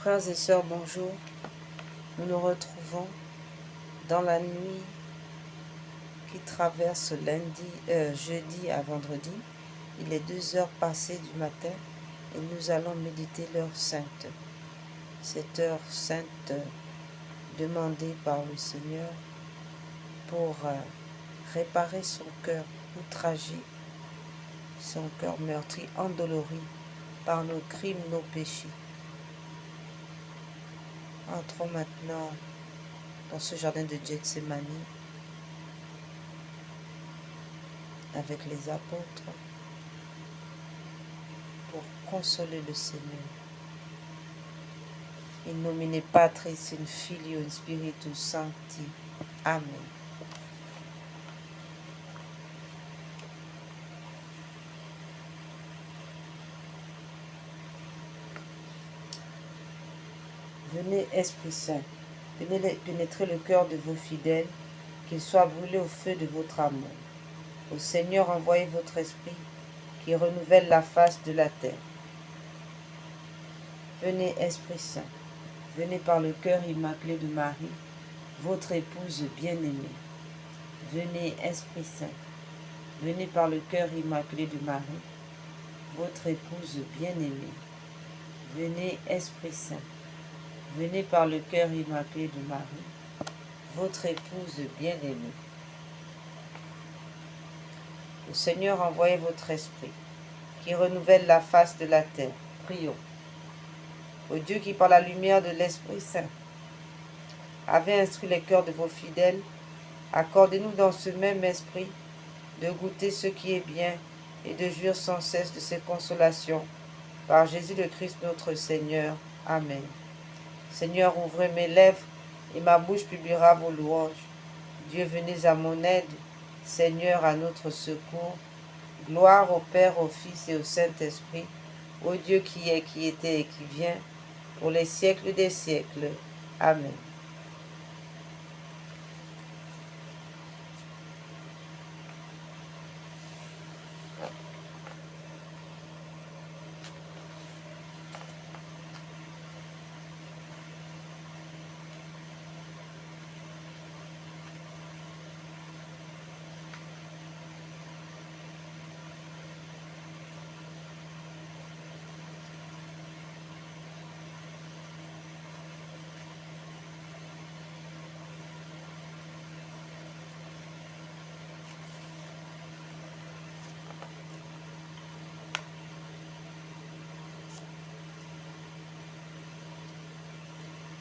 Frères et sœurs, bonjour. Nous nous retrouvons dans la nuit qui traverse jeudi à vendredi. Il est 2 heures passées du matin et nous allons méditer l'heure sainte. Cette heure sainte demandée par le Seigneur pour réparer son cœur outragé, son cœur meurtri, endolori par nos crimes, nos péchés. Entrons maintenant dans ce jardin de Gethsémani avec les apôtres pour consoler le Seigneur. In nomine Patris in Filio in Spiritus Sancti. Amen. Venez, Esprit Saint, venez pénétrer le cœur de vos fidèles, qu'ils soient brûlés au feu de votre amour. Au Seigneur, envoyez votre Esprit, qui renouvelle la face de la terre. Venez, Esprit Saint, venez par le cœur immaculé de Marie, votre épouse bien-aimée. Venez, Esprit Saint, venez par le cœur immaculé de Marie, votre épouse bien-aimée. Venez, Esprit Saint, venez par le cœur immaculé de Marie, votre épouse bien-aimée. Au Seigneur, envoyez votre Esprit, qui renouvelle la face de la terre. Prions. Ô Dieu qui, par la lumière de l'Esprit Saint, avez instruit les cœurs de vos fidèles, accordez-nous dans ce même esprit de goûter ce qui est bien et de jouir sans cesse de ses consolations. Par Jésus le Christ notre Seigneur. Amen. Seigneur, ouvrez mes lèvres, et ma bouche publiera vos louanges. Dieu, venez à mon aide. Seigneur, à notre secours. Gloire au Père, au Fils et au Saint-Esprit, au Dieu qui est, qui était et qui vient, pour les siècles des siècles. Amen.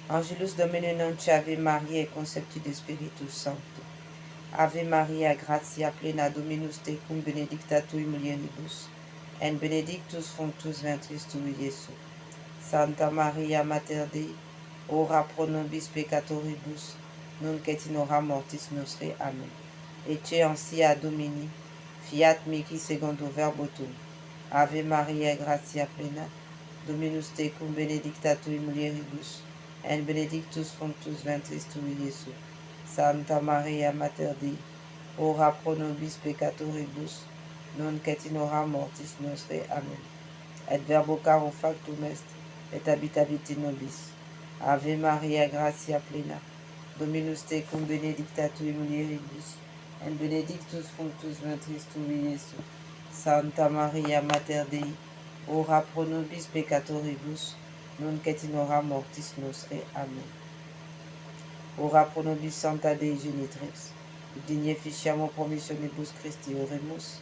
Angelus Domini non ci Ave Maria, conceptu de Spiritus Sancto. Ave Maria, gratia plena Dominus tecum, benedicta tui mulieribus, et benedictus fructus ventris tui, Iesus. Santa Maria Mater Dei, ora pro nobis peccatoribus, nunc et in hora mortis nostre. Amen. Ecce ansia Domini, fiat mihi secundo verbo tuum. Ave Maria, gratia plena, Dominus tecum, benedicta tui mulieribus, et benedictus fructus ventris tui, Iesus. Santa Maria Mater Dei, ora pro nobis peccatoribus, nunc et in hora mortis nostre. Amen. Et verbo caro factum est, et habitavit in nobis. Ave Maria, gratia plena, Dominus tecum, benedicta tui mulieribus, et benedictus fructus ventris tui, Iesus. Santa Maria Mater Dei, ora pro nobis peccatoribus, nunc et in hora mortis nostre. Amen. Ora pro nobis Sancta Dei Genitrix, digne ficiamo promissionibus Christi oremus,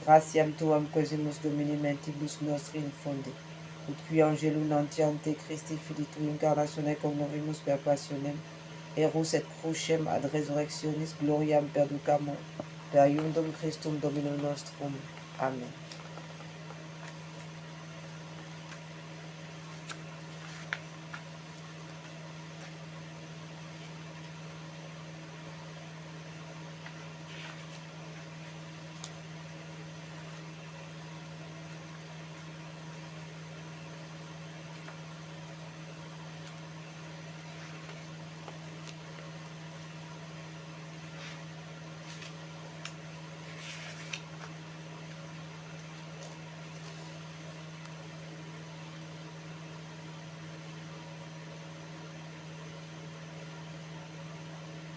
gratiam tuam quesimus Domini mentibus nostri infonde, ut qui angelum nuntiante Christi Filii tui incarnatione cognovimus per passionem, erus et crucem ad resurrectionis gloriam perducamur, per iundum Christum Dominum nostrum. Amen.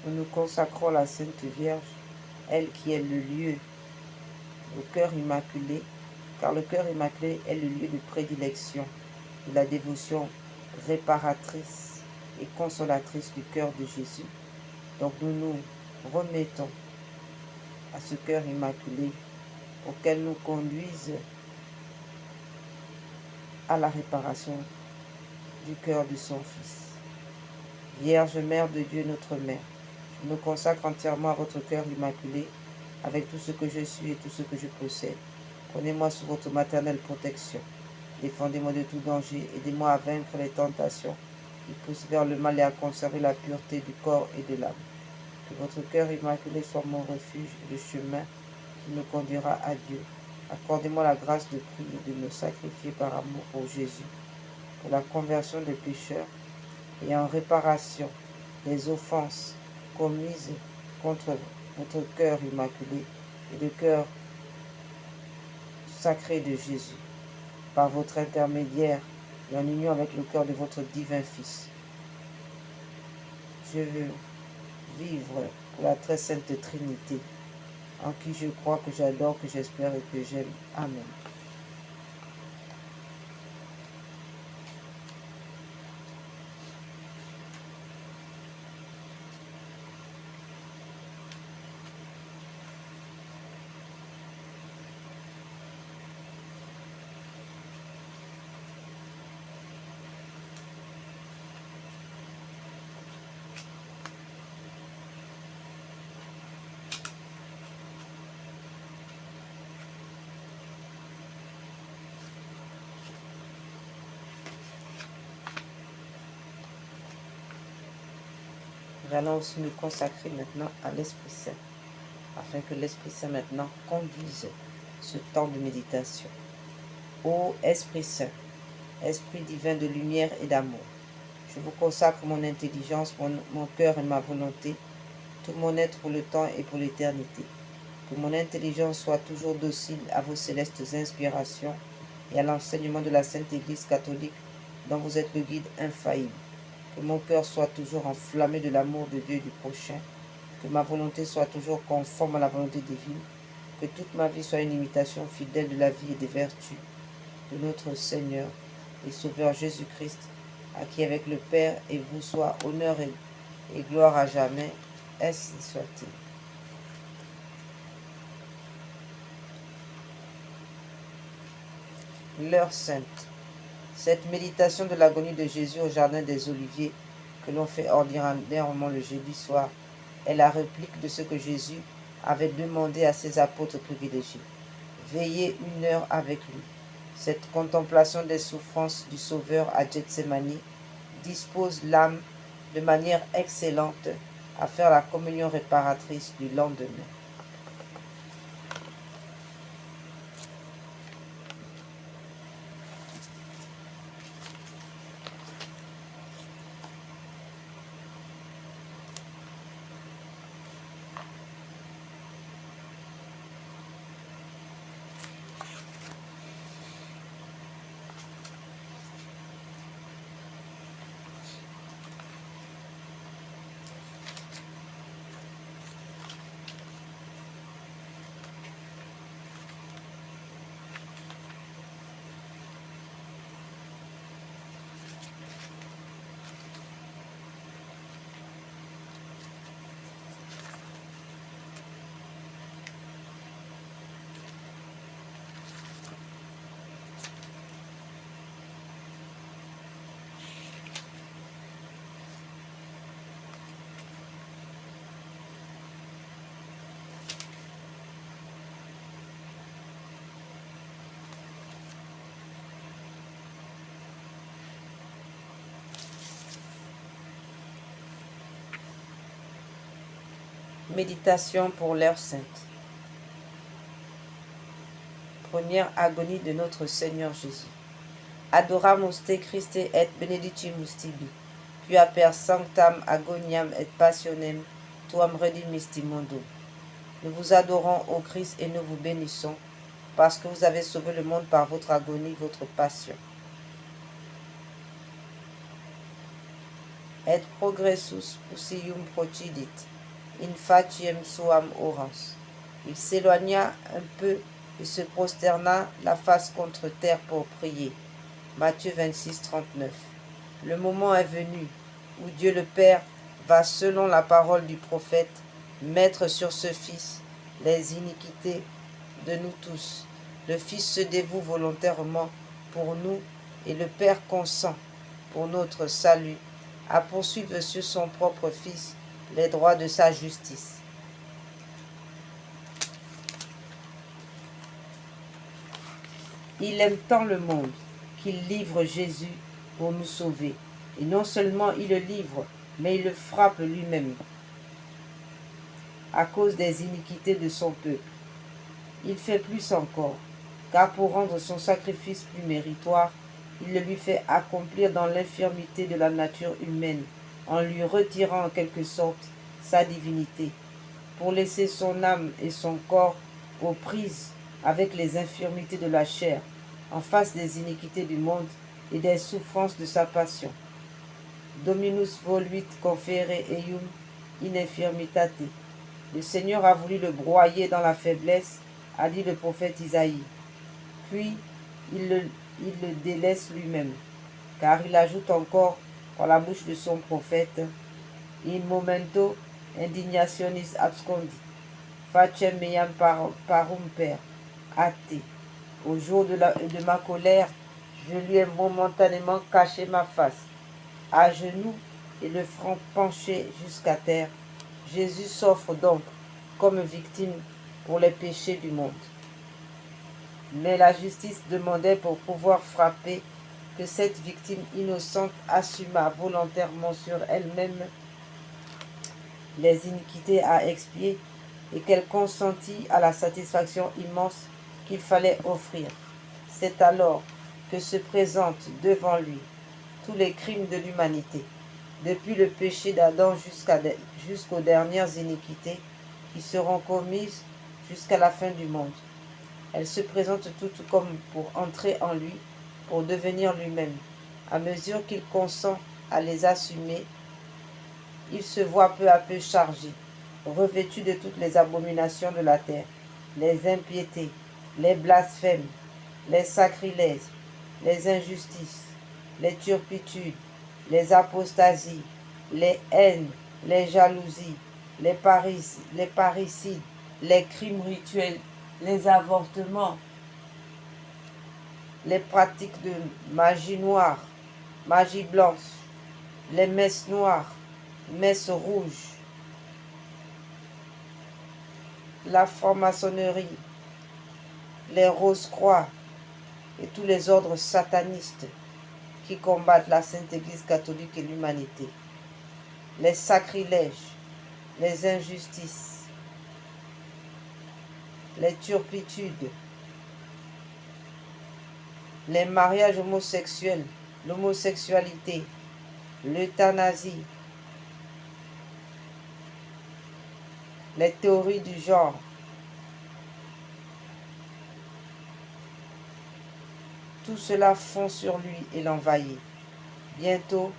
Nous nous consacrons à la Sainte Vierge, elle qui est le lieu, le cœur immaculé, car le cœur immaculé est le lieu de prédilection de la dévotion réparatrice et consolatrice du cœur de Jésus. Donc nous nous remettons à ce cœur immaculé auquel nous conduise à la réparation du cœur de son Fils. Vierge Mère de Dieu, notre Mère, je me consacre entièrement à votre cœur immaculé, avec tout ce que je suis et tout ce que je possède. Prenez-moi sous votre maternelle protection. Défendez-moi de tout danger, aidez-moi à vaincre les tentations qui poussent vers le mal et à conserver la pureté du corps et de l'âme. Que votre cœur immaculé soit mon refuge et le chemin qui me conduira à Dieu. Accordez-moi la grâce de prier et de me sacrifier par amour pour Jésus, pour la conversion des pécheurs et en réparation des offenses commises contre votre cœur immaculé et le cœur sacré de Jésus, par votre intermédiaire et en union avec le cœur de votre divin Fils. Je veux vivre pour la très sainte Trinité, en qui je crois, que j'adore, que j'espère et que j'aime. Amen. Nous allons aussi nous consacrer maintenant à l'Esprit Saint, afin que l'Esprit Saint maintenant conduise ce temps de méditation. Ô Esprit Saint, Esprit divin de lumière et d'amour, je vous consacre mon intelligence, mon cœur et ma volonté, tout mon être pour le temps et pour l'éternité. Que mon intelligence soit toujours docile à vos célestes inspirations et à l'enseignement de la Sainte Église catholique, dont vous êtes le guide infaillible. Que mon cœur soit toujours enflammé de l'amour de Dieu et du prochain. Que ma volonté soit toujours conforme à la volonté divine. Que toute ma vie soit une imitation fidèle de la vie et des vertus de notre Seigneur et Sauveur Jésus-Christ, à qui avec le Père et vous soit honneur et gloire à jamais. Ainsi soit-il. L'heure sainte. Cette méditation de l'agonie de Jésus au jardin des Oliviers, que l'on fait ordinairement le jeudi soir, est la réplique de ce que Jésus avait demandé à ses apôtres privilégiés. Veillez une heure avec lui. Cette contemplation des souffrances du Sauveur à Gethsémani dispose l'âme de manière excellente à faire la communion réparatrice du lendemain. Méditation pour l'heure sainte. Première agonie de notre Seigneur Jésus. Adoramus te Christe et benedicimus tibi, quia per sanctam agoniam et passionem tuam redimisti mundo. Nous vous adorons, ô Christ, et nous vous bénissons, parce que vous avez sauvé le monde par votre agonie, votre passion. Et progressus usium procidit, in faciem suam orans. Il s'éloigna un peu et se prosterna la face contre terre pour prier. Matthieu 26, 39. Le moment est venu où Dieu le Père va, selon la parole du prophète, mettre sur ce Fils les iniquités de nous tous. Le Fils se dévoue volontairement pour nous et le Père consent, pour notre salut, à poursuivre sur son propre Fils les droits de sa justice. Il aime tant le monde qu'il livre Jésus pour nous sauver. Et non seulement il le livre, mais il le frappe lui-même à cause des iniquités de son peuple. Il fait plus encore, car pour rendre son sacrifice plus méritoire, il le lui fait accomplir dans l'infirmité de la nature humaine, en lui retirant en quelque sorte sa divinité, pour laisser son âme et son corps aux prises avec les infirmités de la chair, en face des iniquités du monde et des souffrances de sa passion. Dominus voluit confere eium in infirmitate. Le Seigneur a voulu le broyer dans la faiblesse, a dit le prophète Isaïe. Puis il le délaisse lui-même, car il ajoute encore par la bouche de son prophète, in momento indignationis abscondi, facem meam parum per, acte. Au jour de ma colère, je lui ai momentanément caché ma face. À genoux et le front penché jusqu'à terre, Jésus s'offre donc comme victime pour les péchés du monde. Mais la justice demandait pour pouvoir frapper que cette victime innocente assumât volontairement sur elle-même les iniquités à expier et qu'elle consentit à la satisfaction immense qu'il fallait offrir. C'est alors que se présentent devant lui tous les crimes de l'humanité, depuis le péché d'Adam jusqu'aux dernières iniquités qui seront commises jusqu'à la fin du monde. Elles se présentent toutes comme pour entrer en lui, pour devenir lui-même. À mesure qu'il consent à les assumer, il se voit peu à peu chargé, revêtu de toutes les abominations de la terre, les impiétés, les blasphèmes, les sacrilèges, les injustices, les turpitudes, les apostasies, les haines, les jalousies, les parricides, les crimes rituels, les avortements, les pratiques de magie noire, magie blanche, les messes noires, messes rouges, la franc-maçonnerie, les rose-croix et tous les ordres satanistes qui combattent la Sainte Église catholique et l'humanité, les sacrilèges, les injustices, les turpitudes, les mariages homosexuels, l'homosexualité, l'euthanasie, les théories du genre, tout cela fond sur lui et l'envahit. Bientôt,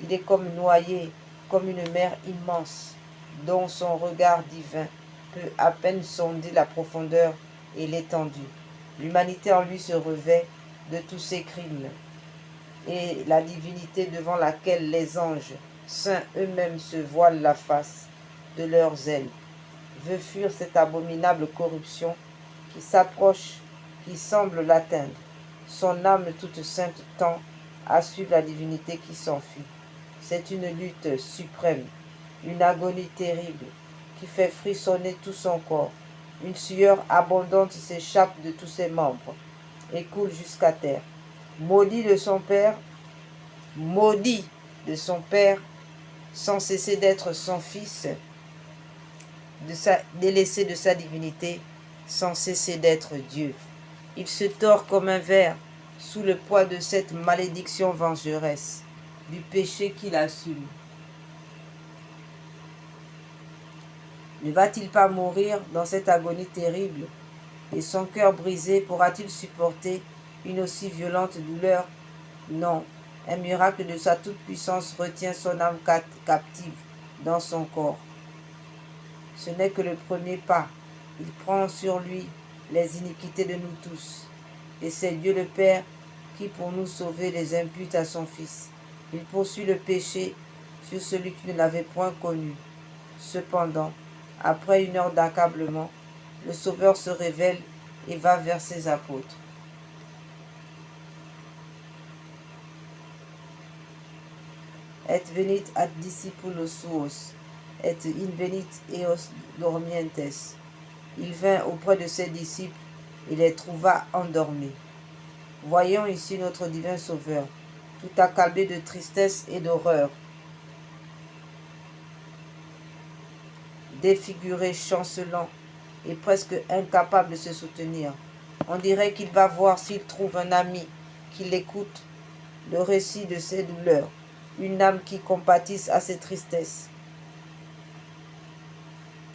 il est comme noyé, comme une mer immense, dont son regard divin peut à peine sonder la profondeur et l'étendue. L'humanité en lui se revêt de tous ses crimes, et la divinité devant laquelle les anges saints eux-mêmes se voilent la face de leurs ailes veut fuir cette abominable corruption qui s'approche, qui semble l'atteindre. Son âme toute sainte tend à suivre la divinité qui s'enfuit. C'est une lutte suprême, une agonie terrible qui fait frissonner tout son corps. Une sueur abondante s'échappe de tous ses membres et coule jusqu'à terre. Maudit de son Père, sans cesser d'être son Fils, délaissé de sa divinité, sans cesser d'être Dieu. Il se tord comme un ver sous le poids de cette malédiction vengeresse, du péché qu'il assume. Ne va-t-il pas mourir dans cette agonie terrible? Et son cœur brisé pourra-t-il supporter une aussi violente douleur? Non, un miracle de sa toute-puissance retient son âme captive dans son corps. Ce n'est que le premier pas. Il prend sur lui les iniquités de nous tous. Et c'est Dieu le Père qui, pour nous sauver, les impute à son Fils. Il poursuit le péché sur celui qui ne l'avait point connu. Cependant, après une heure d'accablement, le Sauveur se révèle et va vers ses apôtres. Et venit ad discipulos suos, et invenit eos dormientes. Il vint auprès de ses disciples et les trouva endormis. Voyons ici notre divin Sauveur, tout accablé de tristesse et d'horreur, défiguré, chancelant et presque incapable de se soutenir. On dirait qu'il va voir s'il trouve un ami qui l'écoute, le récit de ses douleurs, une âme qui compatisse à ses tristesses.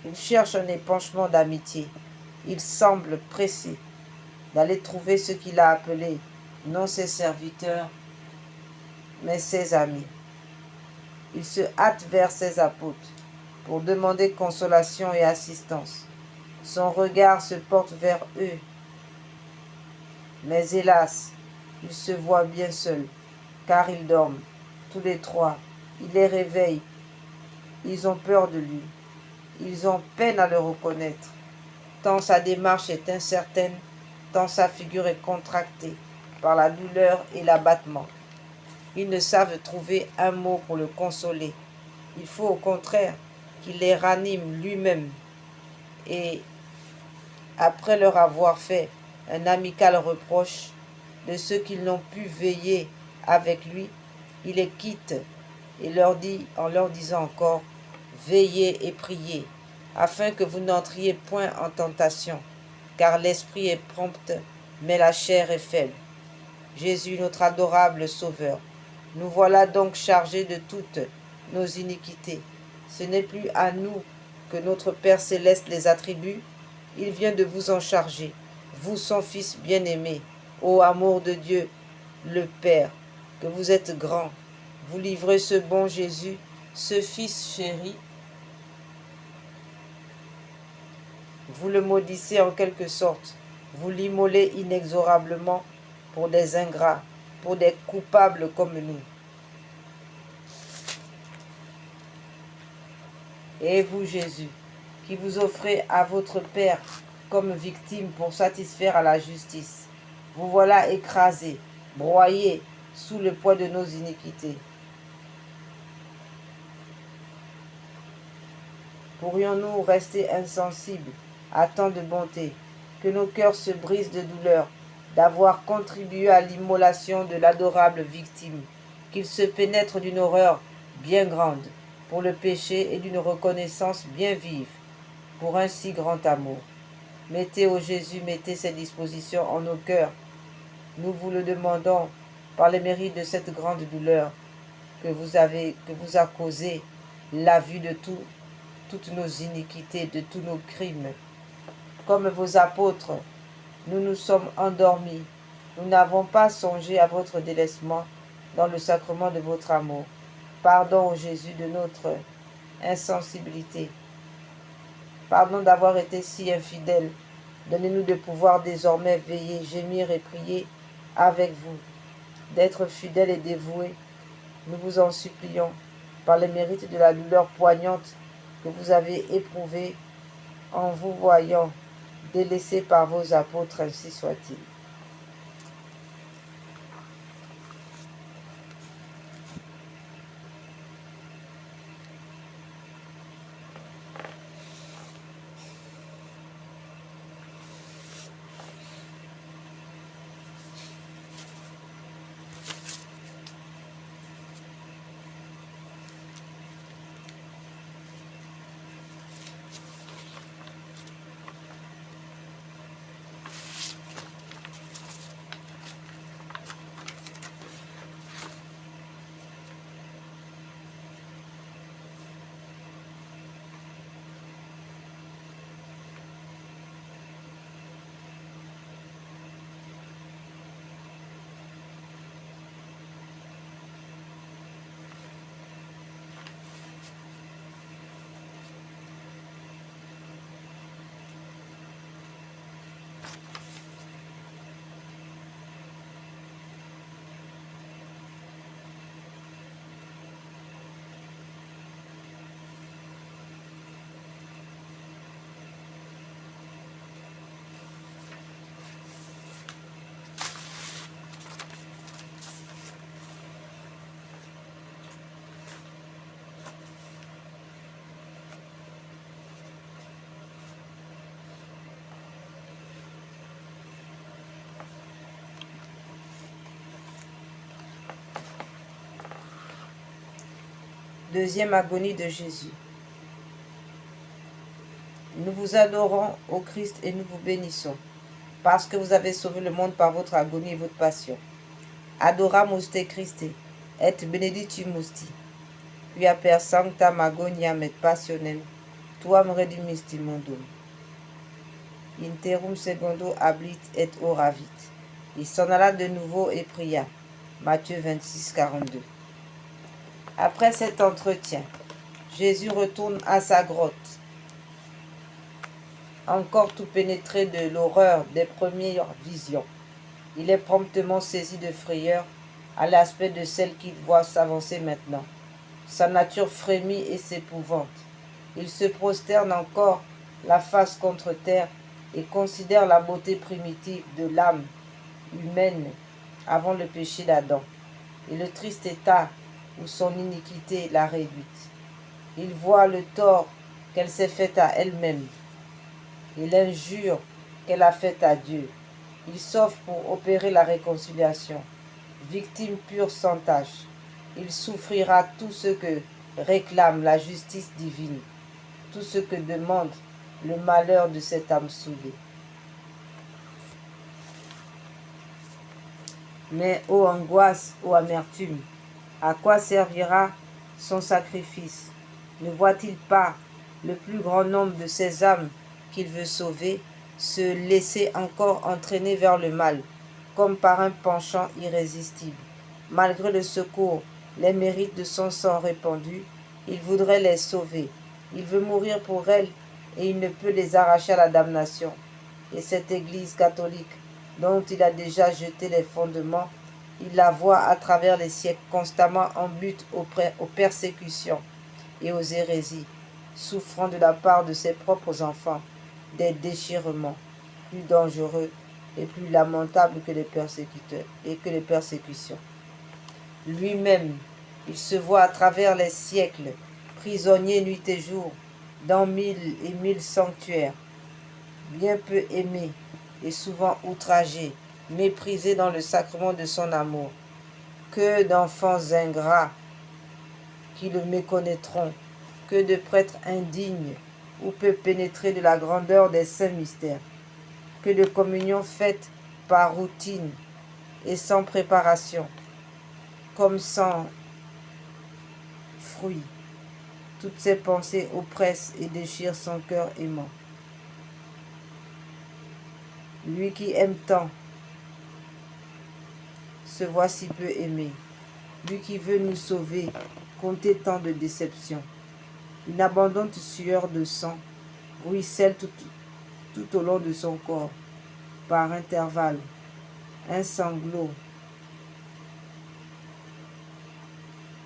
Il cherche un épanchement d'amitié. Il semble pressé d'aller trouver ce qu'il a appelé, non ses serviteurs, mais ses amis. Il se hâte vers ses apôtres pour demander consolation et assistance. Son regard se porte vers eux. Mais hélas, il se voit bien seul, car ils dorment, tous les trois. Il les réveille. Ils ont peur de lui. Ils ont peine à le reconnaître, tant sa démarche est incertaine, tant sa figure est contractée par la douleur et l'abattement. Ils ne savent trouver un mot pour le consoler. Il faut au contraire qu'il les ranime lui-même. Et après leur avoir fait un amical reproche de ceux qui n'ont pu veiller avec lui, il les quitte et leur dit, en leur disant encore, « Veillez et priez, afin que vous n'entriez point en tentation, car l'esprit est prompt, mais la chair est faible. » Jésus, notre adorable Sauveur, nous voilà donc chargés de toutes nos iniquités. Ce n'est plus à nous que notre Père céleste les attribue, il vient de vous en charger, vous son Fils bien-aimé, ô amour de Dieu, le Père, que vous êtes grand. Vous livrez ce bon Jésus, ce Fils chéri. Vous le maudissez en quelque sorte, vous l'immolez inexorablement pour des ingrats, pour des coupables comme nous. Et vous, Jésus, qui vous offrez à votre Père comme victime pour satisfaire à la justice, vous voilà écrasé, broyé sous le poids de nos iniquités. Pourrions-nous rester insensibles à tant de bonté, que nos cœurs se brisent de douleur d'avoir contribué à l'immolation de l'adorable victime, qu'il se pénètre d'une horreur bien grande pour le péché et d'une reconnaissance bien vive pour un si grand amour. Mettez, ô Jésus, mettez ces dispositions en nos cœurs. Nous vous le demandons par les mérites de cette grande douleur que vous a causé la vue de toutes nos iniquités, de tous nos crimes. Comme vos apôtres, nous nous sommes endormis. Nous n'avons pas songé à votre délaissement dans le sacrement de votre amour. Pardon, ô Jésus, de notre insensibilité. Pardon d'avoir été si infidèles. Donnez-nous de pouvoir désormais veiller, gémir et prier avec vous, d'être fidèles et dévoués. Nous vous en supplions, par les mérites de la douleur poignante que vous avez éprouvée en vous voyant délaissés par vos apôtres, ainsi soit-il. Deuxième agonie de Jésus. Nous vous adorons, ô Christ, et nous vous bénissons, parce que vous avez sauvé le monde par votre agonie et votre passion. Adoramus te Christe, et benedictum musti, quia per sanctam agoniam et passionem, tuam redimisti mundum. Interum secundo hablit et oravit. Il s'en alla de nouveau et pria. Matthieu 26, 42. Après cet entretien, Jésus retourne à sa grotte, encore tout pénétré de l'horreur des premières visions. Il est promptement saisi de frayeur à l'aspect de celle qu'il voit s'avancer maintenant. Sa nature frémit et s'épouvante. Il se prosterne encore, la face contre terre, et considère la beauté primitive de l'âme humaine avant le péché d'Adam, et le triste état où son iniquité l'a réduite. Il voit le tort qu'elle s'est fait à elle-même, et l'injure qu'elle a faite à Dieu. Il s'offre pour opérer la réconciliation. Victime pure sans tache, il souffrira tout ce que réclame la justice divine, tout ce que demande le malheur de cette âme saoulée. Mais ô angoisse, ô amertume, à quoi servira son sacrifice? Ne voit-il pas le plus grand nombre de ces âmes qu'il veut sauver se laisser encore entraîner vers le mal, comme par un penchant irrésistible? Malgré le secours, les mérites de son sang répandu, il voudrait les sauver. Il veut mourir pour elles et il ne peut les arracher à la damnation. Et cette Église catholique, dont il a déjà jeté les fondements, il la voit à travers les siècles constamment en butte aux persécutions et aux hérésies, souffrant de la part de ses propres enfants des déchirements plus dangereux et plus lamentables que les persécuteurs et que les persécutions. Lui-même, il se voit à travers les siècles, prisonnier nuit et jour, dans 1000 et 1000 sanctuaires, bien peu aimé et souvent outragé, méprisé dans le sacrement de son amour. Que d'enfants ingrats qui le méconnaîtront, que de prêtres indignes où peut pénétrer de la grandeur des saints mystères, que de communions faites par routine et sans préparation, comme sans fruit. Toutes ces pensées oppressent et déchirent son cœur aimant. Lui qui aime tant se voit si peu aimé. Lui qui veut nous sauver, compter tant de déceptions. Une abondante sueur de sang ruisselle tout au long de son corps, par intervalles. Un sanglot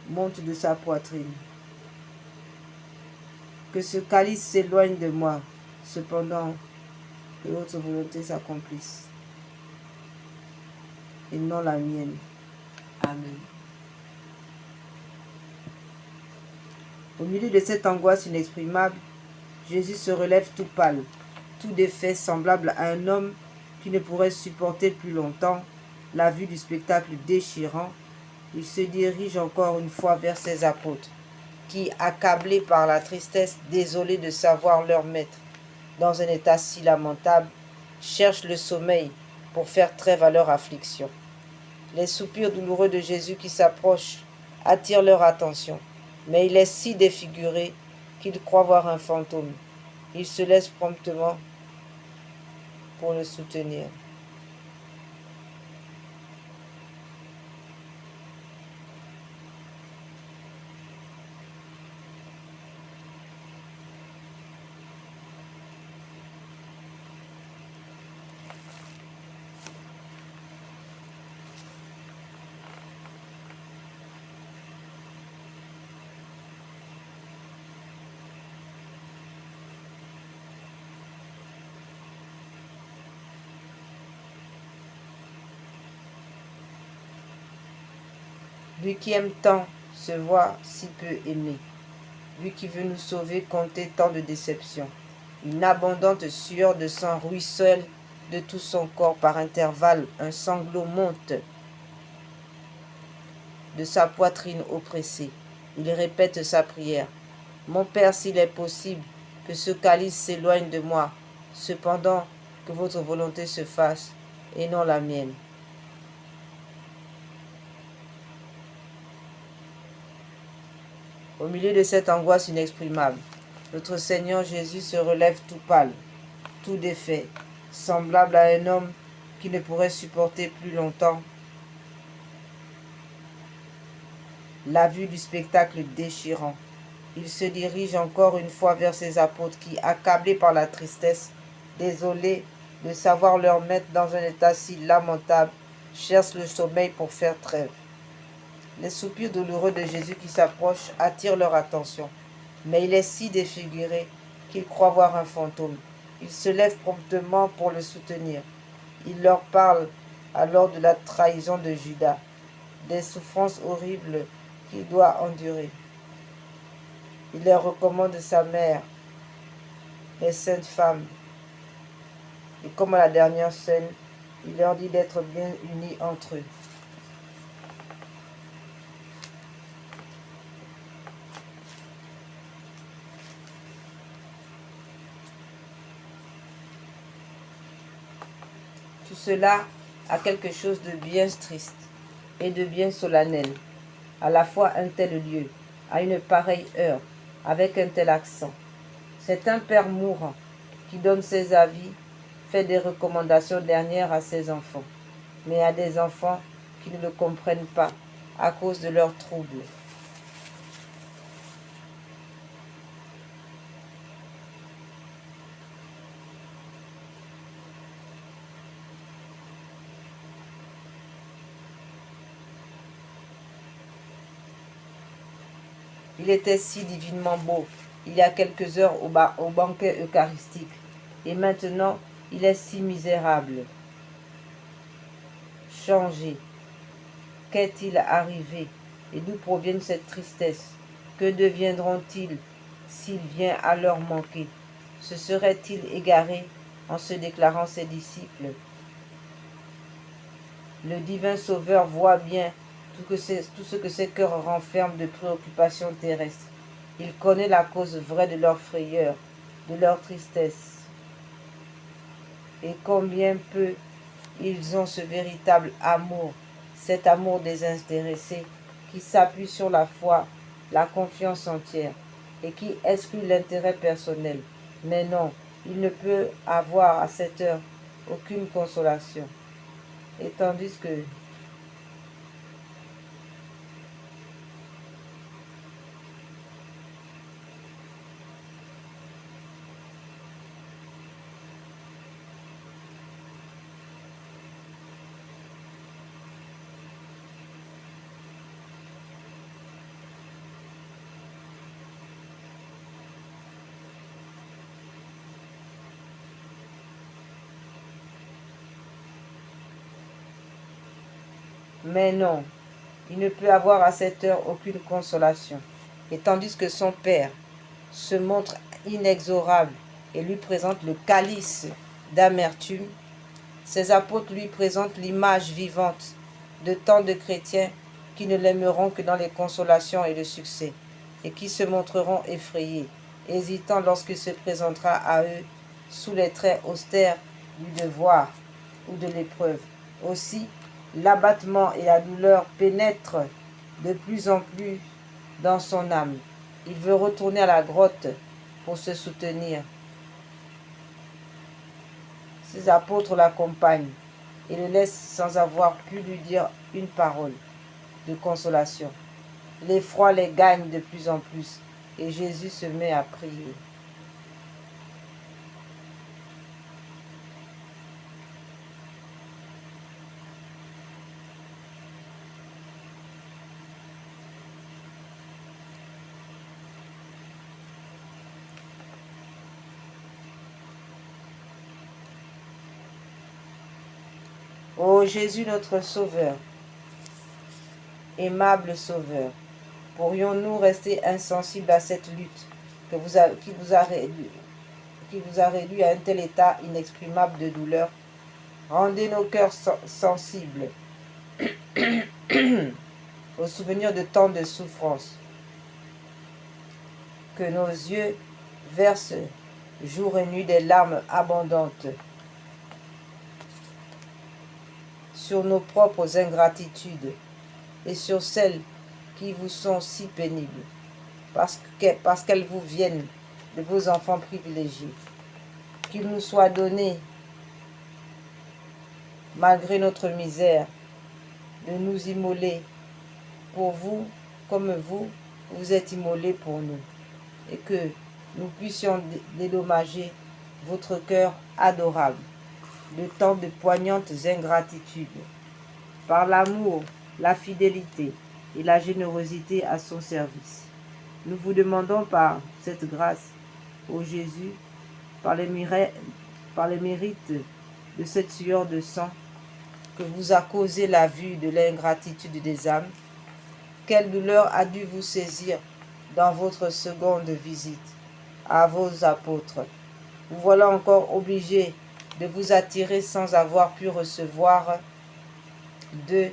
monte de sa poitrine. Que ce calice s'éloigne de moi, cependant que votre volonté s'accomplisse, et non la mienne. Amen. Au milieu de cette angoisse inexprimable, Jésus se relève tout pâle, tout défait, semblable à un homme qui ne pourrait supporter plus longtemps la vue du spectacle déchirant. Il se dirige encore une fois vers ses apôtres, qui, accablés par la tristesse, désolés de savoir leur maître dans un état si lamentable, cherchent le sommeil pour faire trêve à leur affliction. Les soupirs douloureux de Jésus qui s'approchent attirent leur attention, mais il est si défiguré qu'ils croient voir un fantôme. Ils se laissent promptement pour le soutenir. Lui qui aime tant se voit si peu aimé. Lui qui veut nous sauver compter tant de déceptions. Une abondante sueur de sang ruisselle de tout son corps par intervalles. Un sanglot monte de sa poitrine oppressée. Il répète sa prière. Mon Père, s'il est possible, que ce calice s'éloigne de moi, cependant que votre volonté se fasse, et non la mienne. Au milieu de cette angoisse inexprimable, notre Seigneur Jésus se relève tout pâle, tout défait, semblable à un homme qui ne pourrait supporter plus longtemps la vue du spectacle déchirant. Il se dirige encore une fois vers ses apôtres qui, accablés par la tristesse, désolés de savoir leur maître dans un état si lamentable, cherchent le sommeil pour faire trêve. Les soupirs douloureux de Jésus qui s'approchent attirent leur attention, mais il est si défiguré qu'ils croient voir un fantôme. Ils se lèvent promptement pour le soutenir. Il leur parle alors de la trahison de Judas, des souffrances horribles qu'il doit endurer. Il leur recommande sa mère, les saintes femmes. Et comme à la dernière scène, il leur dit d'être bien unis entre eux. Tout cela a quelque chose de bien triste et de bien solennel. À la fois un tel lieu, à une pareille heure, avec un tel accent. C'est un père mourant qui donne ses avis, fait des recommandations dernières à ses enfants, mais à des enfants qui ne le comprennent pas à cause de leurs troubles. Il était si divinement beau il y a quelques heures au banquet eucharistique, et maintenant il est si misérable. Changé. Qu'est-il arrivé et d'où proviennent cette tristesse? Que deviendront-ils s'il vient à leur manquer? Se serait-il égaré en se déclarant ses disciples? Le divin Sauveur voit bien tout ce que ces cœurs renferment de préoccupations terrestres. Il connaît la cause vraie de leur frayeur, de leur tristesse. Et combien peu ils ont ce véritable amour, cet amour désintéressé qui s'appuie sur la foi, la confiance entière et qui exclut l'intérêt personnel. Mais non, il ne peut avoir à cette heure aucune consolation. Et tandis que mais non, il ne peut avoir à cette heure aucune consolation. Et tandis que son père se montre inexorable et lui présente le calice d'amertume, ses apôtres lui présentent l'image vivante de tant de chrétiens qui ne l'aimeront que dans les consolations et le succès, et qui se montreront effrayés, hésitants lorsqu'il se présentera à eux sous les traits austères du devoir ou de l'épreuve. Aussi, l'abattement et la douleur pénètrent de plus en plus dans son âme. Il veut retourner à la grotte pour se soutenir. Ses apôtres l'accompagnent et le laissent sans avoir pu lui dire une parole de consolation. L'effroi les gagne de plus en plus et Jésus se met à prier. Ô Jésus notre Sauveur, aimable Sauveur, pourrions-nous rester insensibles à cette lutte qui vous a réduit à un tel état inexprimable de douleur? Rendez nos cœurs sensibles au souvenir de tant de souffrances. que nos yeux versent jour et nuit des larmes abondantes sur nos propres ingratitudes et sur celles qui vous sont si pénibles, parce qu'elles vous viennent de vos enfants privilégiés. Qu'il nous soit donné, malgré notre misère, de nous immoler pour vous comme vous vous êtes immolés pour nous, et que nous puissions dédommager votre cœur adorable de tant de poignantes ingratitudes, par l'amour, la fidélité et la générosité à son service. Nous vous demandons par cette grâce, ô Jésus, par les mérites de cette sueur de sang que vous a causé la vue de l'ingratitude des âmes, quelle douleur a dû vous saisir dans votre seconde visite à vos apôtres. Vous voilà encore obligés de vous attirer sans avoir pu recevoir de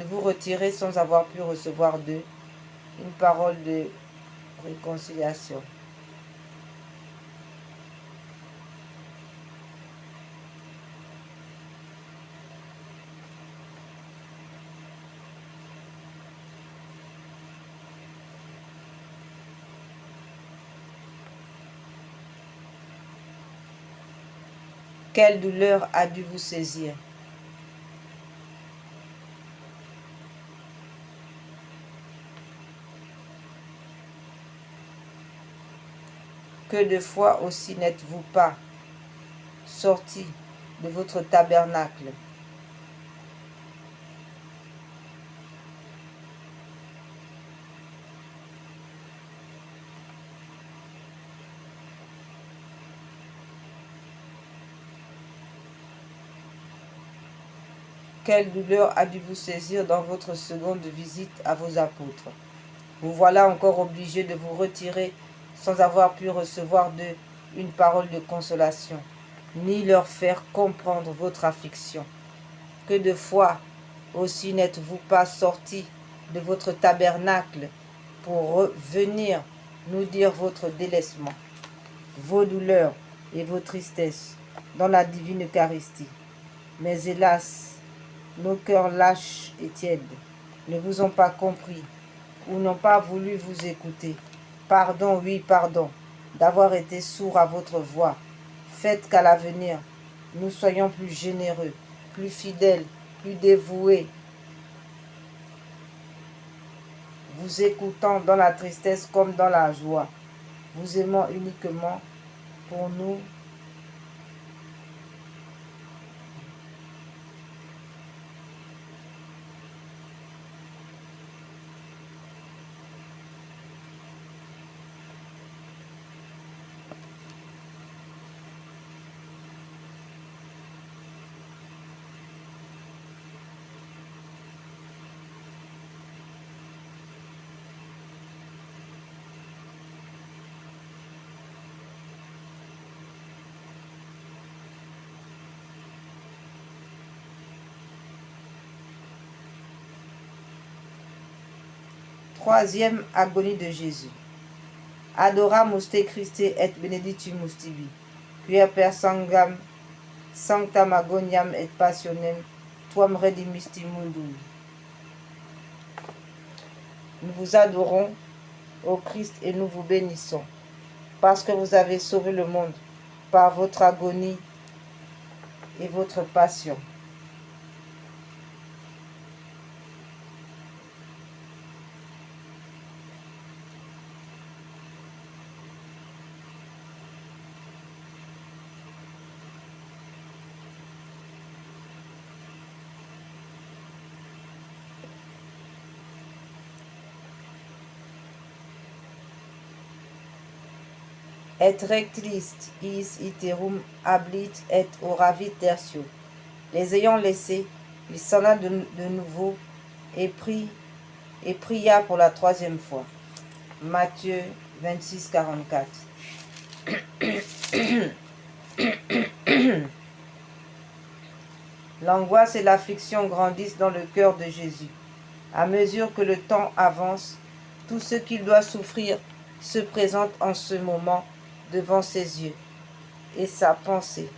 vous retirer sans avoir pu recevoir d'eux une parole de réconciliation. Quelle douleur a dû vous saisir? Que de fois aussi n'êtes-vous pas sortis de votre tabernacle? Quelle douleur a dû vous saisir dans votre seconde visite à vos apôtres? Vous voilà encore obligés de vous retirer sans avoir pu recevoir d'eux une parole de consolation, ni leur faire comprendre votre affliction. Que de fois aussi n'êtes-vous pas sortis de votre tabernacle pour venir nous dire votre délaissement, vos douleurs et vos tristesses dans la divine Eucharistie. Mais hélas, nos cœurs lâches et tièdes ne vous ont pas compris ou n'ont pas voulu vous écouter. Pardon, oui, pardon, d'avoir été sourds à votre voix. Faites qu'à l'avenir, nous soyons plus généreux, plus fidèles, plus dévoués, vous écoutant dans la tristesse comme dans la joie, vous aimant uniquement pour nous. Troisième agonie de Jésus. Adoramus te Christe et benedictimus tibi, quia per sangam sanctam agoniam et passionem tuam redimisti mundum. Nous vous adorons, ô Christ, et nous vous bénissons, parce que vous avez sauvé le monde par votre agonie et votre passion. Et rectis is iterum hablit et oravit tertio. Les ayant laissés, il s'en alla de nouveau et pria pour la troisième fois. Matthieu 26, 44. L'angoisse et l'affliction grandissent dans le cœur de Jésus. À mesure que le temps avance, tout ce qu'il doit souffrir se présente en ce moment devant ses yeux et sa pensée.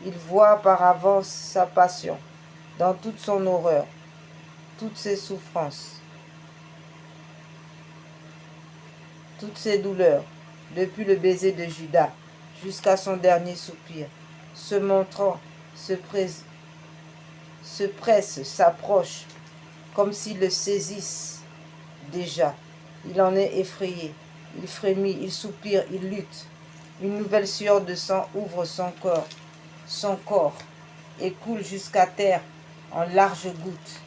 Il voit par avance sa passion, dans toute son horreur, toutes ses souffrances, toutes ses douleurs, depuis le baiser de Judas jusqu'à son dernier soupir, se montrant, se presse, s'approche, comme s'il le saisisse déjà. Il en est effrayé, il frémit, il soupire, il lutte. Une nouvelle sueur de sang ouvre son corps, et coule jusqu'à terre en larges gouttes.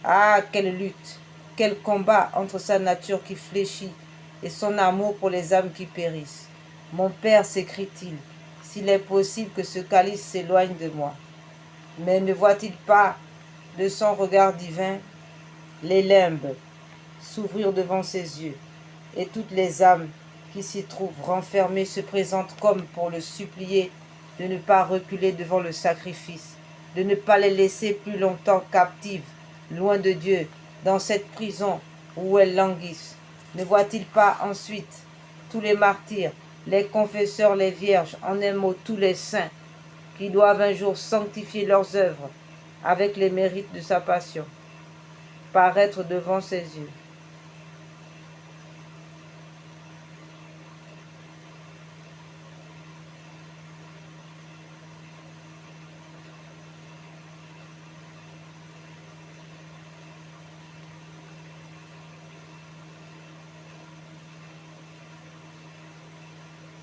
Ah, quelle lutte, quel combat entre sa nature qui fléchit et son amour pour les âmes qui périssent. Mon Père, s'écrie-t-il, s'il est possible que ce calice s'éloigne de moi. Mais ne voit-il pas de son regard divin les limbes s'ouvrir devant ses yeux, et toutes les âmes qui s'y trouvent renfermées se présentent comme pour le supplier de ne pas reculer devant le sacrifice, de ne pas les laisser plus longtemps captives, loin de Dieu, dans cette prison où elles languissent. Ne voit-il pas ensuite tous les martyrs, les confesseurs, les vierges, en un mot tous les saints, qui doivent un jour sanctifier leurs œuvres avec les mérites de sa passion, paraître devant ses yeux?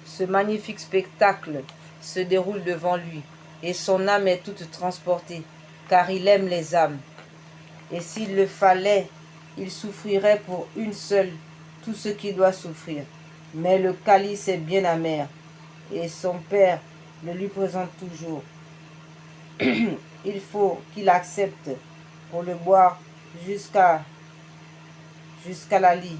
Ce magnifique spectacle se déroule devant lui, et son âme est toute transportée, car il aime les âmes. Et s'il le fallait, il souffrirait pour une seule tout ce qu'il doit souffrir. Mais le calice est bien amer, et son Père le lui présente toujours. Il faut qu'il accepte pour le boire jusqu'à la lie.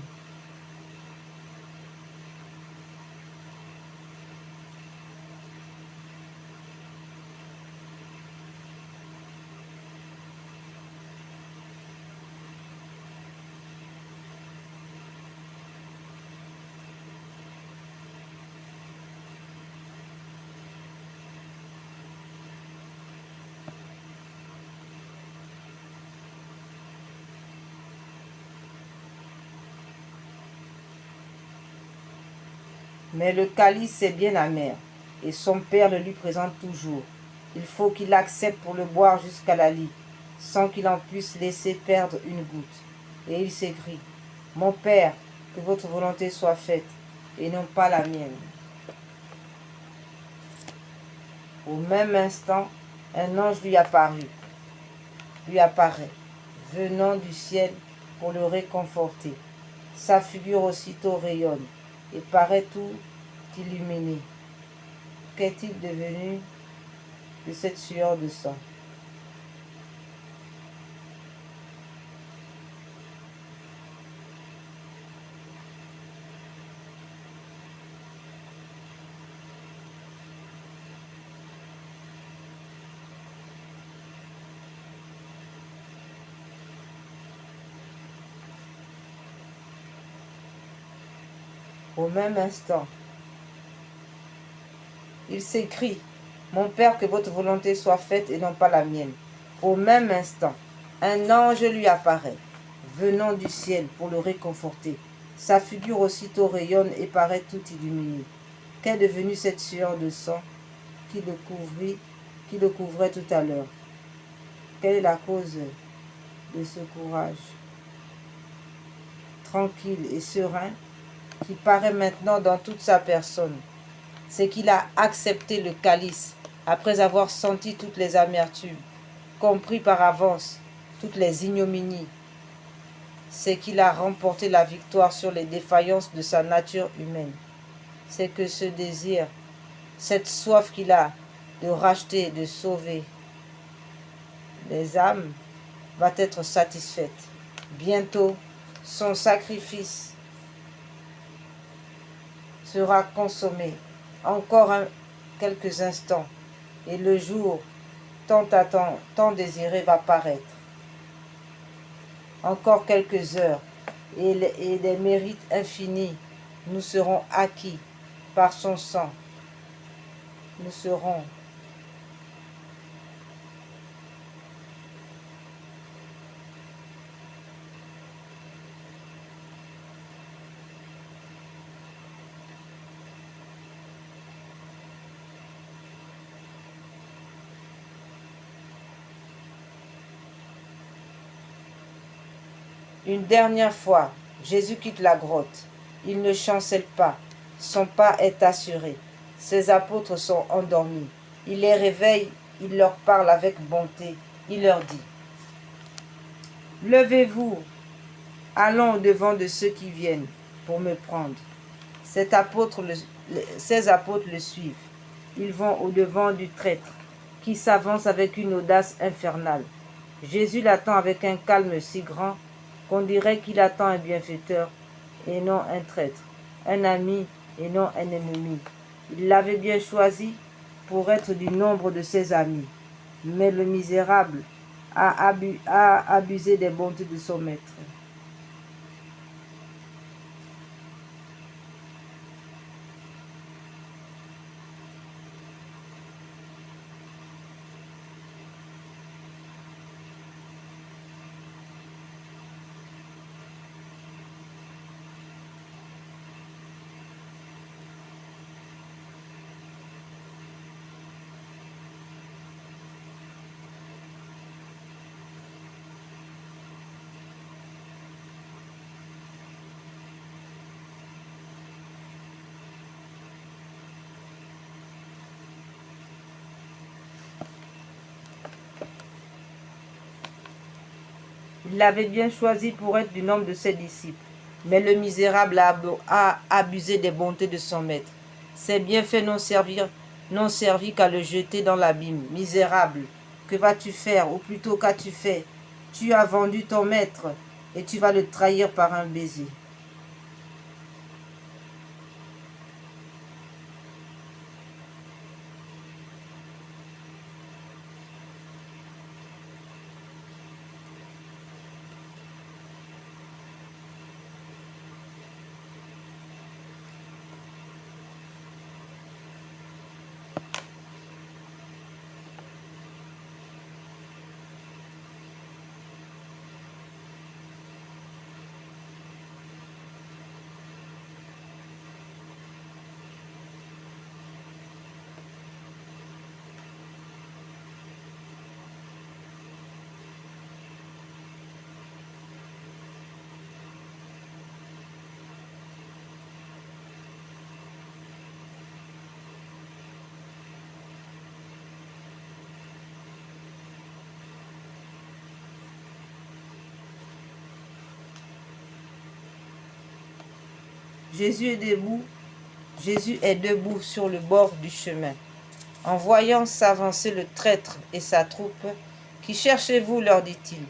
Mais le calice est bien amer, et son Père le lui présente toujours. Il faut qu'il accepte pour le boire jusqu'à la lie, sans qu'il en puisse laisser perdre une goutte. Et il s'écrie, « Mon Père, que votre volonté soit faite, et non pas la mienne. » Au même instant, un ange lui apparaît, venant du ciel pour le réconforter. Sa figure aussitôt rayonne et paraît tout illuminée. Qu'est-il devenu de cette sueur de sang? Au même instant, il s'écrie, « Mon Père, que votre volonté soit faite et non pas la mienne. » Au même instant, un ange lui apparaît, venant du ciel pour le réconforter. Sa figure aussitôt rayonne et paraît tout illuminée. Qu'est devenue cette sueur de sang qui le couvrait tout à l'heure? Quelle est la cause de ce courage tranquille et serein qui paraît maintenant dans toute sa personne? C'est qu'il a accepté le calice après avoir senti toutes les amertumes, compris par avance toutes les ignominies. C'est qu'il a remporté la victoire sur les défaillances de sa nature humaine. C'est que ce désir, cette soif qu'il a de racheter, de sauver les âmes, va être satisfaite. Bientôt, son sacrifice sera consommé. Encore quelques instants, et le jour tant désiré va paraître. Encore quelques heures, et les mérites infinis nous serons acquis par son sang. Nous serons une dernière fois. Jésus quitte la grotte. Il ne chancelle pas. Son pas est assuré. Ses apôtres sont endormis. Il les réveille, il leur parle avec bonté. Il leur dit: levez-vous, allons au-devant de ceux qui viennent pour me prendre. Ces apôtres le suivent. Ils vont au-devant du traître, qui s'avance avec une audace infernale. Jésus l'attend avec un calme si grand qu'on dirait qu'il attend un bienfaiteur et non un traître, un ami et non un ennemi. Il l'avait bien choisi pour être du nombre de ses amis, mais le misérable a abusé des bontés de son maître. Il l'avait bien choisi pour être du nombre de ses disciples. Mais le misérable a abusé des bontés de son maître. Ses bienfaits n'ont servi qu'à le jeter dans l'abîme. Misérable, que vas-tu faire, ou plutôt qu'as-tu fait? Tu as vendu ton maître et tu vas le trahir par un baiser. Jésus est debout sur le bord du chemin. En voyant s'avancer le traître et sa troupe, qui cherchez-vous, leur dit-il.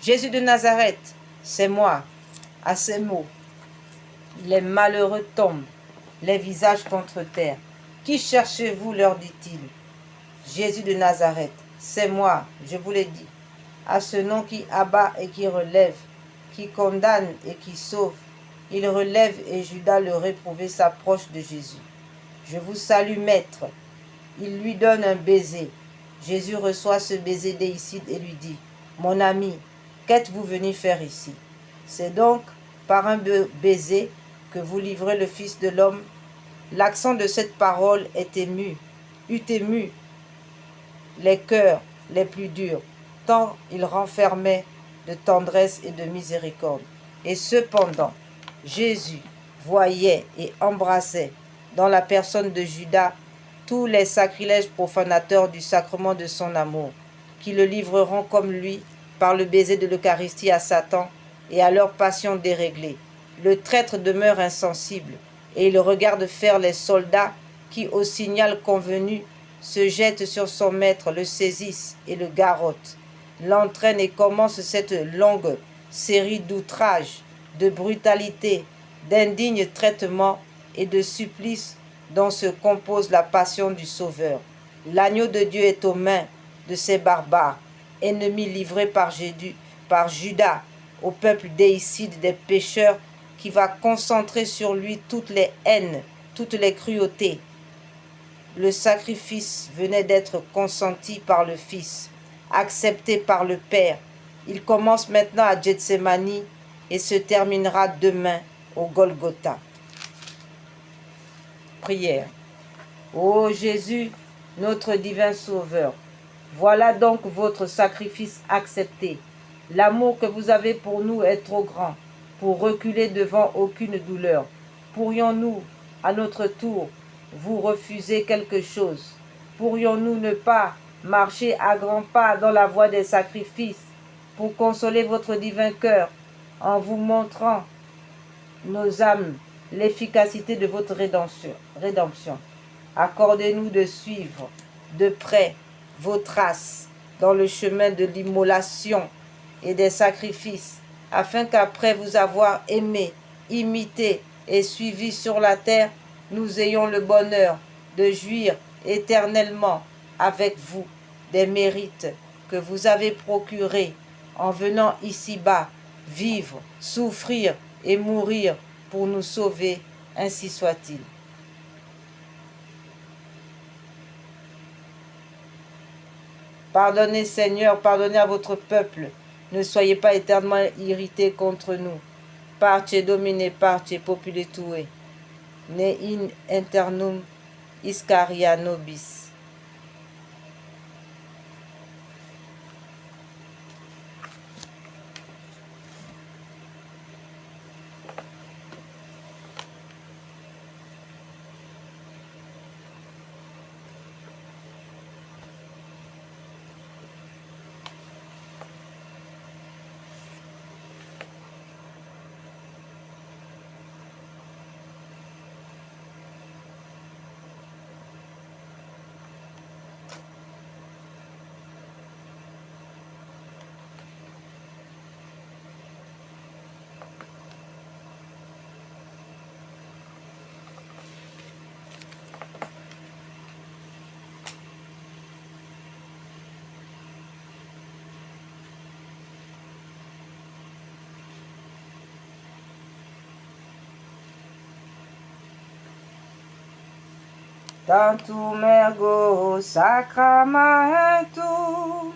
Jésus de Nazareth, c'est moi. À ces mots, les malheureux tombent, les visages contre terre. Qui cherchez-vous, leur dit-il. Jésus de Nazareth, c'est moi, je vous l'ai dit. À ce nom qui abat et qui relève, qui condamne et qui sauve, il relève et Judas le réprouvé s'approche de Jésus. Je vous salue, maître. Il lui donne un baiser. Jésus reçoit ce baiser déicide et lui dit: mon ami, qu'êtes-vous venu faire ici? C'est donc par un baiser que vous livrez le Fils de l'homme. L'accent de cette parole eût ému les cœurs les plus durs, tant il renfermait de tendresse et de miséricorde. Et cependant, Jésus voyait et embrassait, dans la personne de Judas, tous les sacrilèges profanateurs du sacrement de son amour, qui le livreront comme lui par le baiser de l'Eucharistie à Satan et à leur passion déréglée. Le traître demeure insensible, et il regarde faire les soldats qui, au signal convenu, se jettent sur son maître, le saisissent et le garrottent, l'entraînent et commence cette longue série d'outrages, de brutalités, d'indignes traitements et de supplices dont se compose la passion du Sauveur. L'agneau de Dieu est aux mains de ces barbares, ennemis livrés par Judas, au peuple déicide des pécheurs qui va concentrer sur lui toutes les haines, toutes les cruautés. Le sacrifice venait d'être consenti par le Fils, accepté par le Père. Il commence maintenant à Gethsémani et se terminera demain au Golgotha. Prière. Ô Jésus, notre divin Sauveur, voilà donc votre sacrifice accepté. L'amour que vous avez pour nous est trop grand pour reculer devant aucune douleur. Pourrions-nous, à notre tour, vous refuser quelque chose? Pourrions-nous ne pas marcher à grands pas dans la voie des sacrifices pour consoler votre divin cœur en vous montrant nos âmes l'efficacité de votre rédemption? Accordez-nous de suivre de près vos traces dans le chemin de l'immolation et des sacrifices, afin qu'après vous avoir aimé, imité et suivi sur la terre, nous ayons le bonheur de jouir éternellement avec vous des mérites que vous avez procurés en venant ici-bas vivre, souffrir et mourir pour nous sauver, ainsi soit-il. Pardonnez, Seigneur, pardonnez à votre peuple. Ne soyez pas éternellement irrités contre nous. Parce Domine, parce populi tue. Ne in internum iscaria nobis. Tantum ergo sacramentum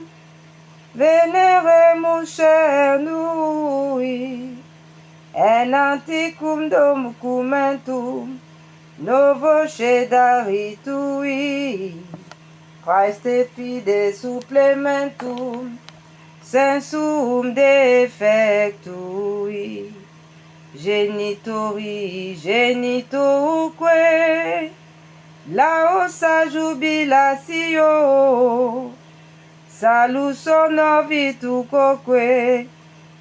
veneremus cernui, en anticum documentum novo cedaritui, Christe fide supplementum sensum defectui, genitoque, laosa jubilatio, salus novitucoque,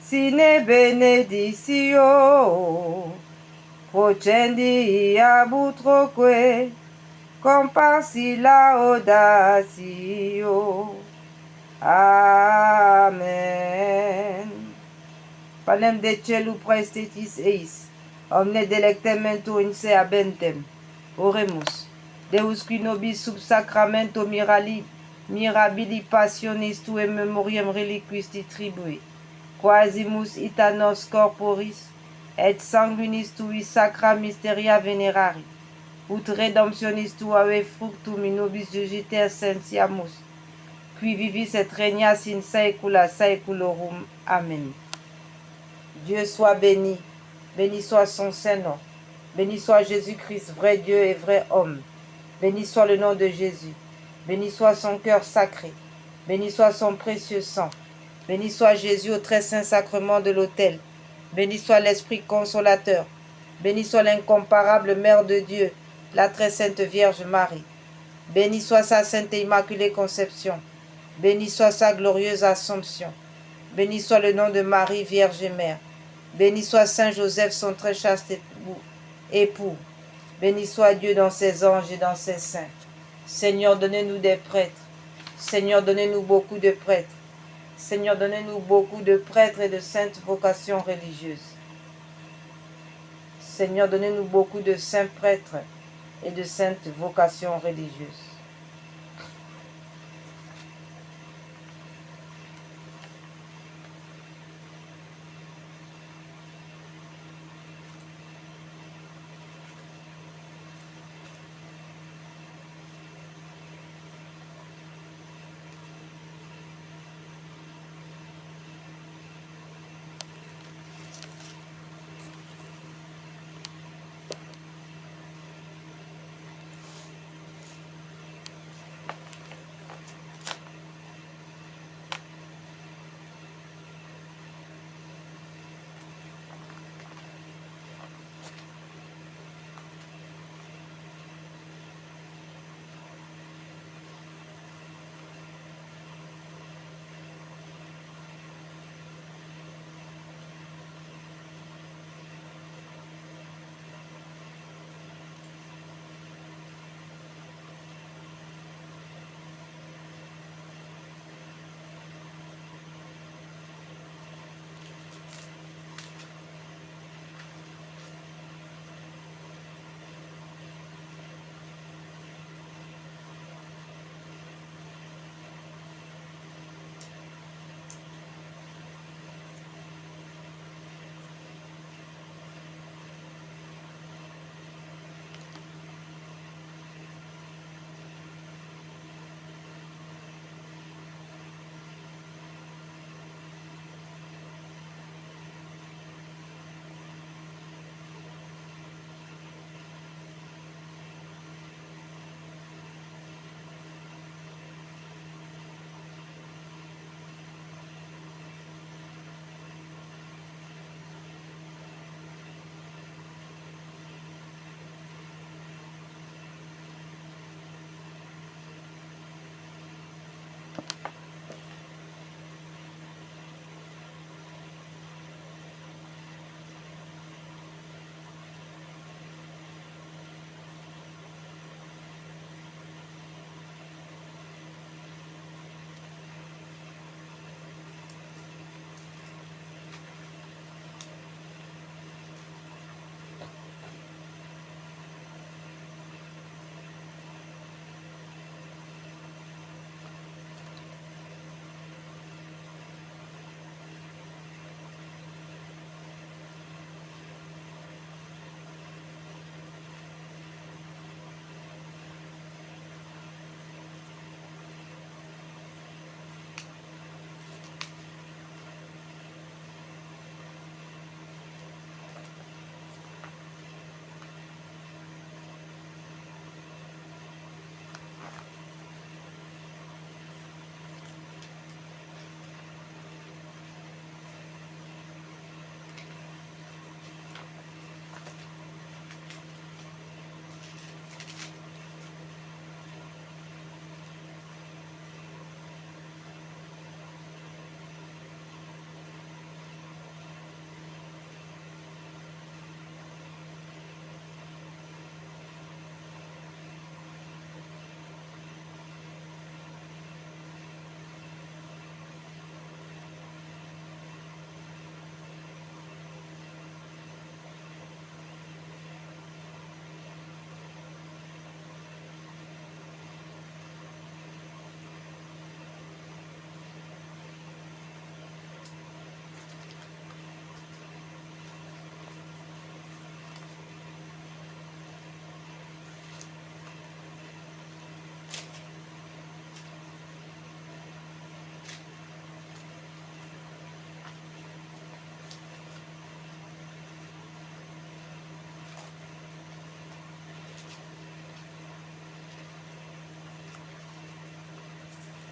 sine benedictio, procendi abutroque, comparsi laudatio. Amen. Panem de celu praestetis eis, omne delectementum in se habentem. Oremus. Deus qui nobis sub sacramento mirabili passionis tue memoriam reliquisti tribui, quasimus ita nos corporis, et sanguinis tui sacra mysteria venerari, ut redemptionis tuae fructum in nobis jugite essentiamus, qui vivis et regnas in saecula saeculorum. Amen. Dieu soit béni, béni soit son Saint-Nom, béni soit Jésus-Christ, vrai Dieu et vrai homme. Béni soit le nom de Jésus, béni soit son cœur sacré, béni soit son précieux sang, béni soit Jésus au très saint sacrement de l'autel, béni soit l'Esprit consolateur, béni soit l'incomparable Mère de Dieu, la très sainte Vierge Marie, béni soit sa sainte et immaculée conception, béni soit sa glorieuse Assomption, béni soit le nom de Marie, Vierge et Mère, béni soit Saint Joseph, son très chaste époux. Béni soit Dieu dans ses anges et dans ses saints. Seigneur, donnez-nous des prêtres. Seigneur, donnez-nous beaucoup de prêtres. Seigneur, donnez-nous beaucoup de prêtres et de saintes vocations religieuses. Seigneur, donnez-nous beaucoup de saints prêtres et de saintes vocations religieuses.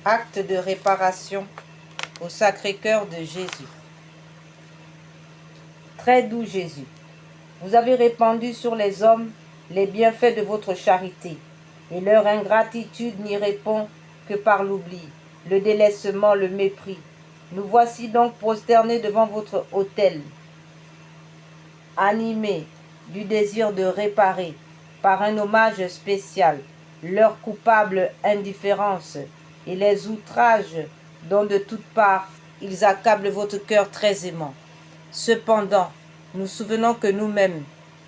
Acte de réparation au Sacré-Cœur de Jésus. Très doux Jésus, vous avez répandu sur les hommes les bienfaits de votre charité, et leur ingratitude n'y répond que par l'oubli, le délaissement, le mépris. Nous voici donc prosternés devant votre autel, animés du désir de réparer, par un hommage spécial, leur coupable indifférence et les outrages dont de toutes parts ils accablent votre cœur très aimant. Cependant, nous souvenons que nous-mêmes,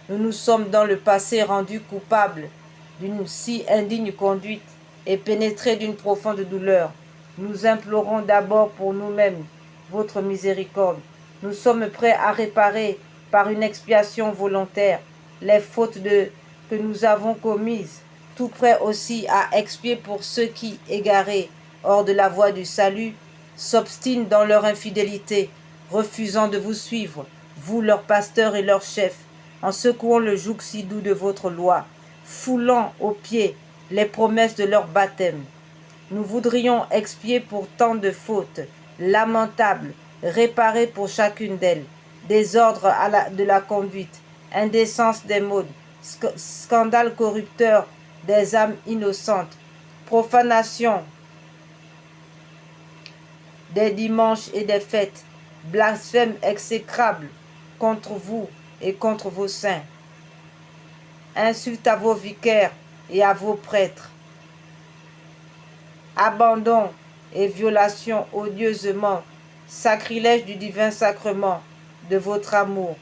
nous nous sommes dans le passé rendus coupables d'une si indigne conduite et pénétrés d'une profonde douleur. Nous implorons d'abord pour nous-mêmes votre miséricorde. Nous sommes prêts à réparer par une expiation volontaire les fautes que nous avons commises, tout prêts aussi à expier pour ceux qui, égarés hors de la voie du salut, s'obstinent dans leur infidélité, refusant de vous suivre, vous leur pasteur et leur chef, en secouant le joug si doux de votre loi, foulant aux pieds les promesses de leur baptême. Nous voudrions expier pour tant de fautes lamentables, réparer pour chacune d'elles, désordre de la conduite, indécence des modes, scandale corrupteur des âmes innocentes, profanation des dimanches et des fêtes, blasphème exécrable contre vous et contre vos saints, insulte à vos vicaires et à vos prêtres, abandon et violation odieusement, sacrilège du divin sacrement de votre amour,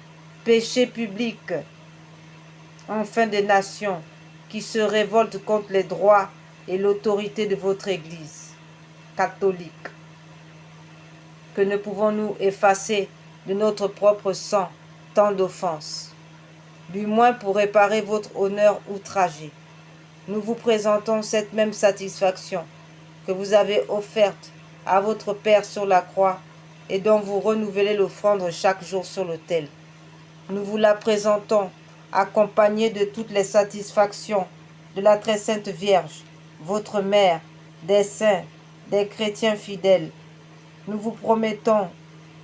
péché public, enfin des nations qui se révoltent contre les droits et l'autorité de votre Église catholique. Que ne pouvons-nous effacer de notre propre sang tant d'offenses, du moins pour réparer votre honneur outragé. Nous vous présentons cette même satisfaction que vous avez offerte à votre Père sur la croix et dont vous renouvelez l'offrande chaque jour sur l'autel. Nous vous la présentons accompagnée de toutes les satisfactions de la très sainte Vierge, votre mère, des saints, des chrétiens fidèles. Nous vous promettons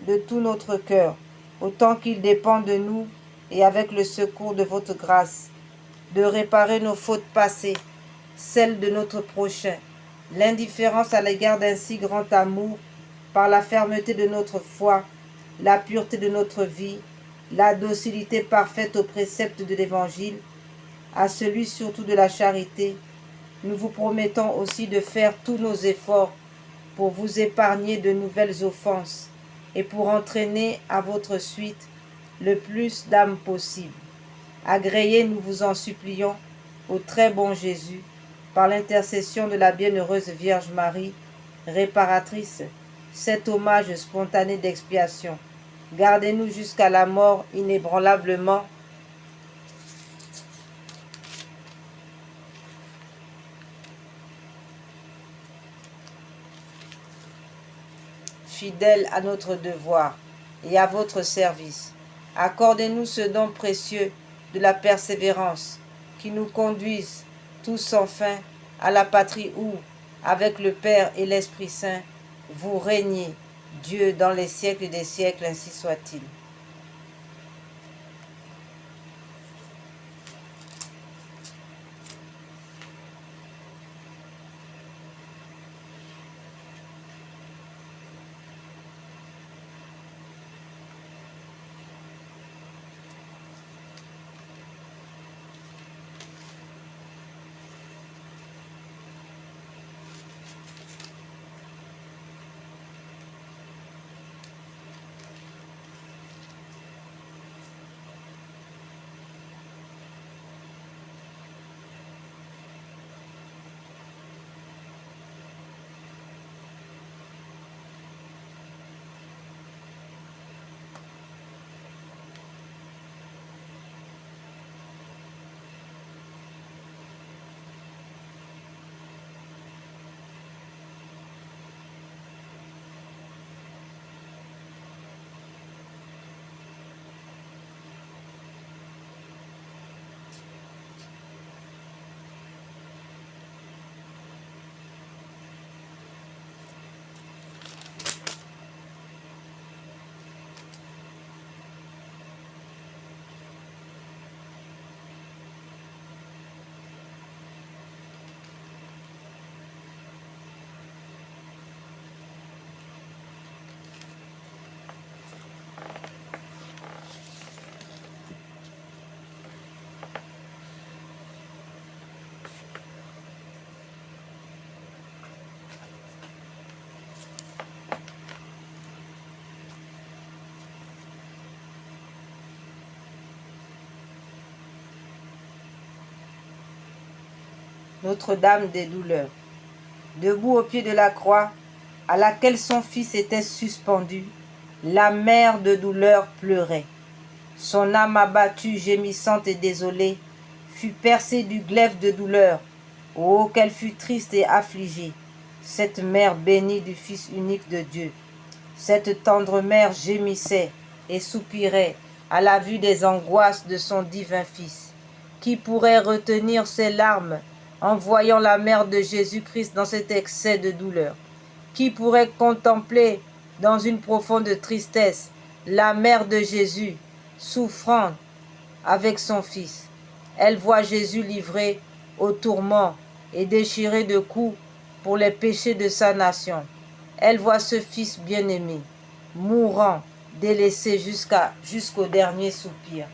de tout notre cœur, autant qu'il dépend de nous et avec le secours de votre grâce, de réparer nos fautes passées, celles de notre prochain, l'indifférence à l'égard d'un si grand amour, par la fermeté de notre foi, la pureté de notre vie, la docilité parfaite aux préceptes de l'Évangile, à celui surtout de la charité. Nous vous promettons aussi de faire tous nos efforts pour vous épargner de nouvelles offenses et pour entraîner à votre suite le plus d'âmes possible. Agréez, nous vous en supplions, au très bon Jésus, par l'intercession de la bienheureuse Vierge Marie, réparatrice, cet hommage spontané d'expiation. Gardez-nous jusqu'à la mort inébranlablement. Fidèles à notre devoir et à votre service. Accordez-nous ce don précieux de la persévérance qui nous conduise tous sans fin à la patrie où, avec le Père et l'Esprit Saint, vous régnez, Dieu, dans les siècles des siècles, ainsi soit-il. Notre-Dame des douleurs. Debout au pied de la croix, à laquelle son fils était suspendu, la mère de douleur pleurait. Son âme abattue, gémissante et désolée, fut percée du glaive de douleur. Oh, qu'elle fut triste et affligée, cette mère bénie du Fils unique de Dieu. Cette tendre mère gémissait et soupirait à la vue des angoisses de son divin Fils. Qui pourrait retenir ses larmes en voyant la mère de Jésus-Christ dans cet excès de douleur? Qui pourrait contempler dans une profonde tristesse la mère de Jésus souffrant avec son Fils? Elle voit Jésus livré au tourment et déchiré de coups pour les péchés de sa nation. Elle voit ce Fils bien-aimé, mourant, délaissé jusqu'au dernier soupir.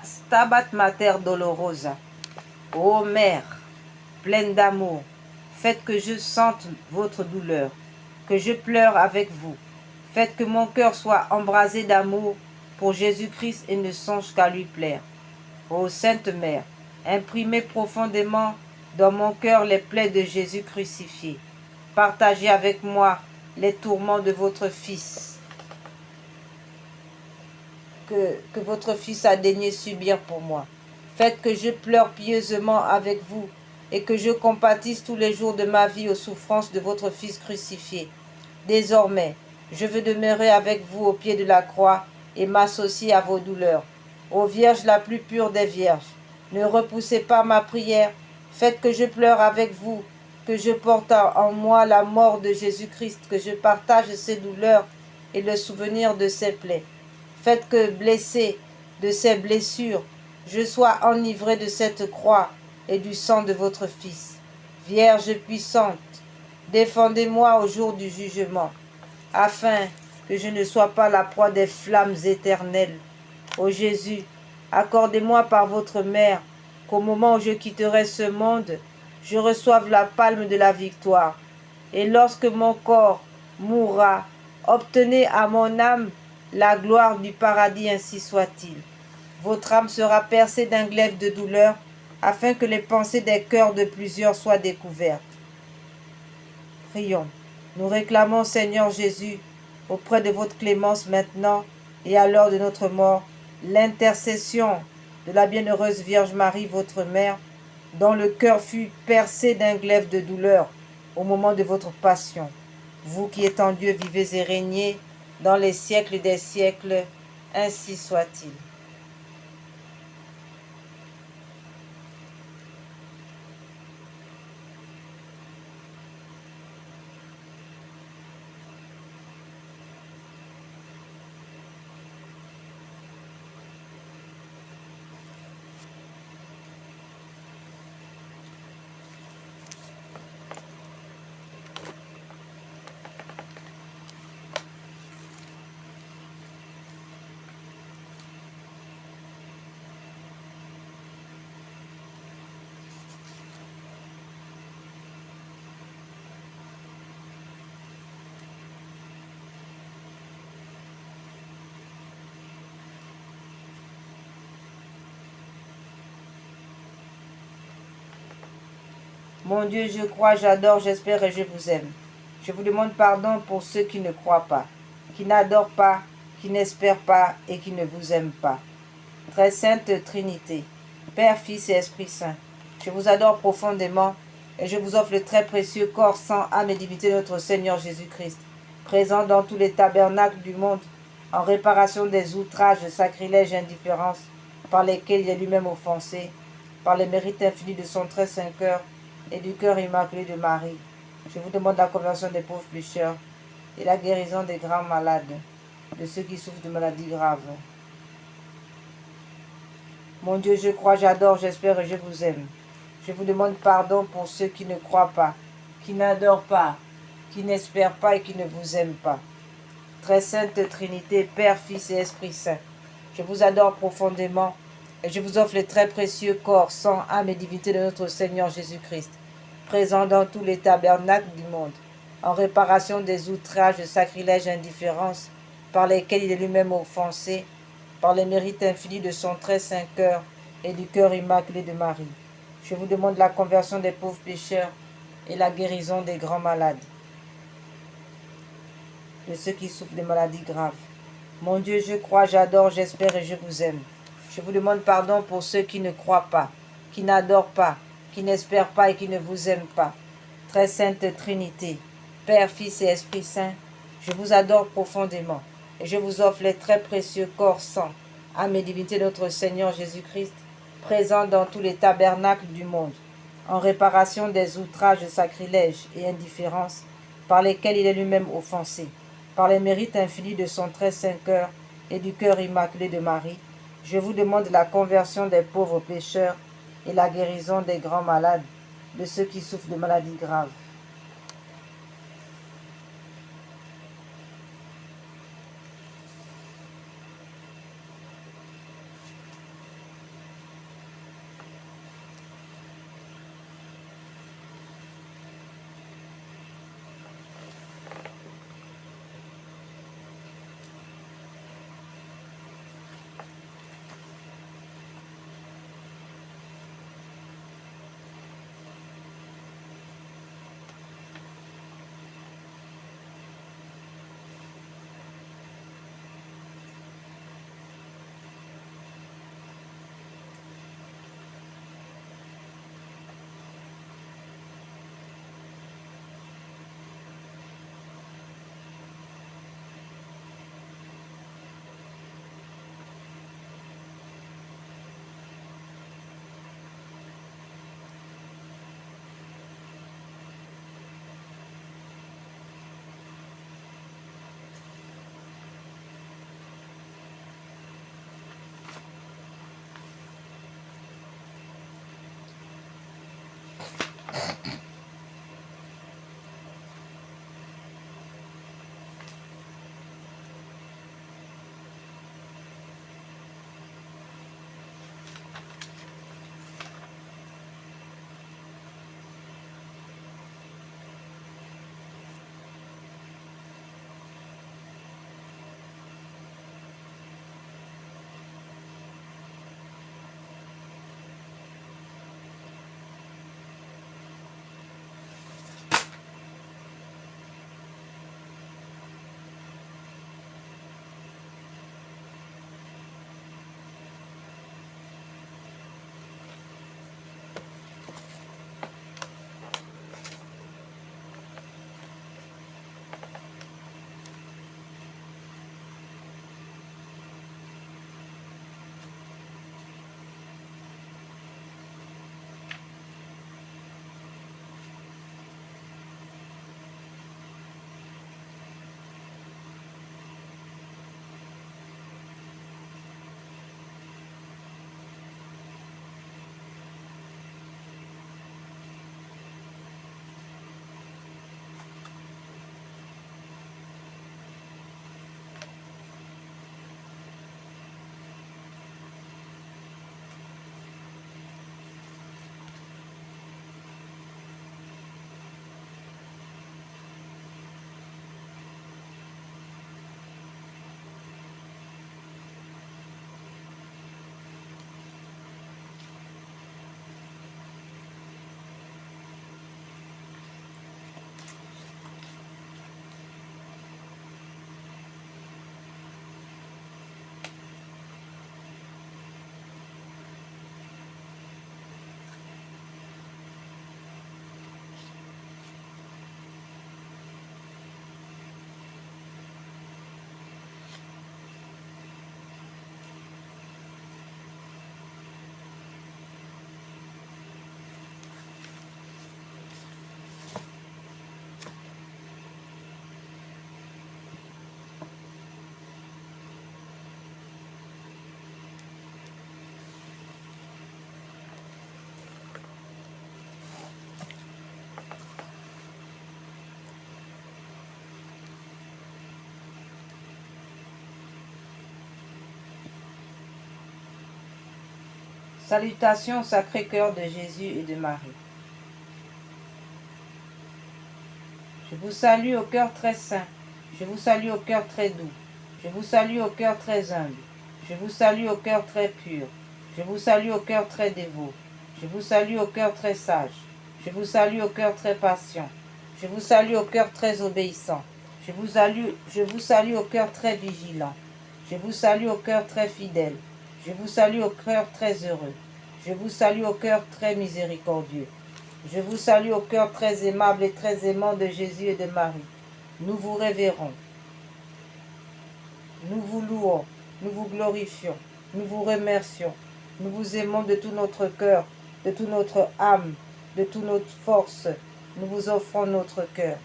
Stabat Mater Dolorosa. Ô Mère, pleine d'amour, faites que je sente votre douleur, que je pleure avec vous. Faites que mon cœur soit embrasé d'amour pour Jésus-Christ et ne songe qu'à lui plaire. Ô Sainte Mère, imprimez profondément dans mon cœur les plaies de Jésus crucifié. Partagez avec moi les tourments de votre Fils. Que votre Fils a daigné subir pour moi. Faites que je pleure pieusement avec vous et que je compatisse tous les jours de ma vie aux souffrances de votre Fils crucifié. Désormais, je veux demeurer avec vous au pied de la croix et m'associer à vos douleurs. Ô Vierge la plus pure des Vierges, ne repoussez pas ma prière, faites que je pleure avec vous, que je porte en moi la mort de Jésus-Christ, que je partage ses douleurs et le souvenir de ses plaies. Faites que, blessé de ces blessures, je sois enivré de cette croix et du sang de votre Fils. Vierge puissante, défendez-moi au jour du jugement, afin que je ne sois pas la proie des flammes éternelles. Ô Jésus, accordez-moi par votre mère qu'au moment où je quitterai ce monde, je reçoive la palme de la victoire. Et lorsque mon corps mourra, obtenez à mon âme la gloire du paradis, ainsi soit-il. Votre âme sera percée d'un glaive de douleur, afin que les pensées des cœurs de plusieurs soient découvertes. Prions. Nous réclamons, Seigneur Jésus, auprès de votre clémence maintenant et à l'heure de notre mort, l'intercession de la bienheureuse Vierge Marie, votre mère, dont le cœur fut percé d'un glaive de douleur au moment de votre passion. Vous qui êtes en Dieu, vivez et régnez dans les siècles des siècles, ainsi soit-il. Mon Dieu, je crois, j'adore, j'espère et je vous aime. Je vous demande pardon pour ceux qui ne croient pas, qui n'adorent pas, qui n'espèrent pas et qui ne vous aiment pas. Très sainte Trinité, Père, Fils et Esprit Saint, je vous adore profondément et je vous offre le très précieux corps, sang, âme et divinité de notre Seigneur Jésus-Christ, présent dans tous les tabernacles du monde, en réparation des outrages, sacrilèges et indifférences par lesquels il est lui-même offensé, par les mérites infinis de son très saint cœur et du cœur immaculé de Marie. Je vous demande la conversion des pauvres pécheurs et la guérison des grands malades, de ceux qui souffrent de maladies graves. Mon Dieu, je crois, j'adore, j'espère et je vous aime. Je vous demande pardon pour ceux qui ne croient pas, qui n'adorent pas, qui n'espèrent pas et qui ne vous aiment pas. Très sainte Trinité, Père, Fils et Esprit Saint, je vous adore profondément et je vous offre le très précieux corps, sang, âme et divinité de notre Seigneur Jésus-Christ, présent dans tous les tabernacles du monde, en réparation des outrages, sacrilèges et indifférences par lesquels il est lui-même offensé, par les mérites infinis de son très saint cœur et du cœur immaculé de Marie. Je vous demande la conversion des pauvres pécheurs et la guérison des grands malades, de ceux qui souffrent de maladies graves. Mon Dieu, je crois, j'adore, j'espère et je vous aime. Je vous demande pardon pour ceux qui ne croient pas, qui n'adorent pas, qui n'espèrent pas et qui ne vous aiment pas. Très sainte Trinité, Père, Fils et Esprit Saint, je vous adore profondément et je vous offre les très précieux corps, sang, âme et divinité de notre Seigneur Jésus-Christ, présent dans tous les tabernacles du monde, en réparation des outrages, sacrilèges et indifférences par lesquels il est lui-même offensé, par les mérites infinis de son très saint cœur et du cœur immaculé de Marie. Je vous demande la conversion des pauvres pécheurs et la guérison des grands malades, de ceux qui souffrent de maladies graves. Salutations au Sacré-Cœur de Jésus et de Marie. Je vous salue au cœur très saint. Je vous salue au cœur très doux. Je vous salue au cœur très humble. Je vous salue au cœur très pur. Je vous salue au cœur très dévot. Je vous salue au cœur très sage. Je vous salue au cœur très patient. Je vous salue au cœur très obéissant. Je vous salue au cœur très vigilant. Je vous salue au cœur très fidèle. Je vous salue au cœur très heureux. Je vous salue au cœur très miséricordieux. Je vous salue au cœur très aimable et très aimant de Jésus et de Marie. Nous vous révérons. Nous vous louons. Nous vous glorifions. Nous vous remercions. Nous vous aimons de tout notre cœur, de toute notre âme, de toute notre force. Nous vous offrons notre cœur.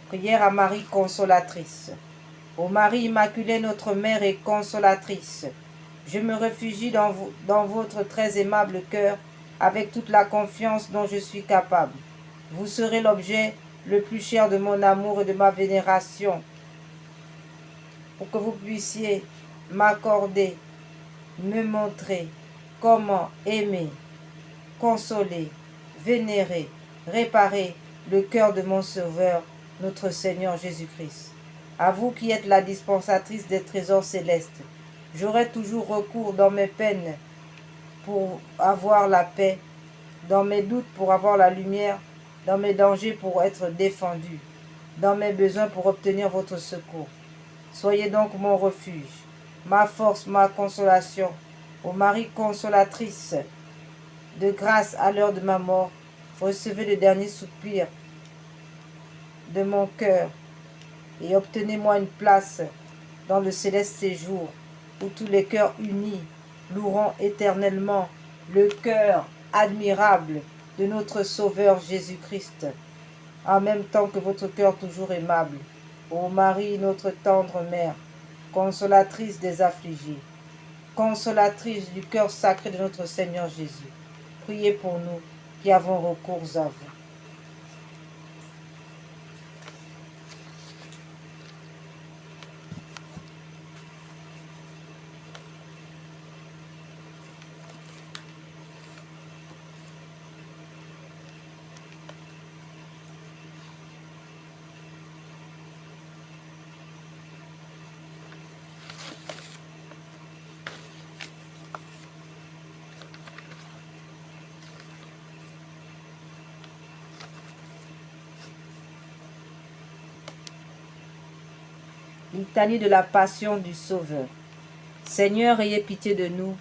Prière à Marie consolatrice. Ô Marie Immaculée, notre Mère et consolatrice, je me réfugie dans votre très aimable cœur avec toute la confiance dont je suis capable. Vous serez l'objet le plus cher de mon amour et de ma vénération, pour que vous puissiez m'accorder, me montrer comment aimer, consoler, vénérer, réparer le cœur de mon Sauveur, notre Seigneur Jésus-Christ. À vous qui êtes la dispensatrice des trésors célestes, j'aurai toujours recours dans mes peines pour avoir la paix, dans mes doutes pour avoir la lumière, dans mes dangers pour être défendu, dans mes besoins pour obtenir votre secours. Soyez donc mon refuge, ma force, ma consolation. Ô Marie consolatrice, de grâce à l'heure de ma mort, recevez le dernier soupir de mon cœur et obtenez-moi une place dans le céleste séjour où tous les cœurs unis loueront éternellement le cœur admirable de notre Sauveur Jésus-Christ, en même temps que votre cœur toujours aimable. Ô Marie, notre tendre mère, consolatrice des affligés, consolatrice du cœur sacré de notre Seigneur Jésus, priez pour nous qui avons recours à vous. Litanie de la Passion du Sauveur. Seigneur, ayez pitié de nous.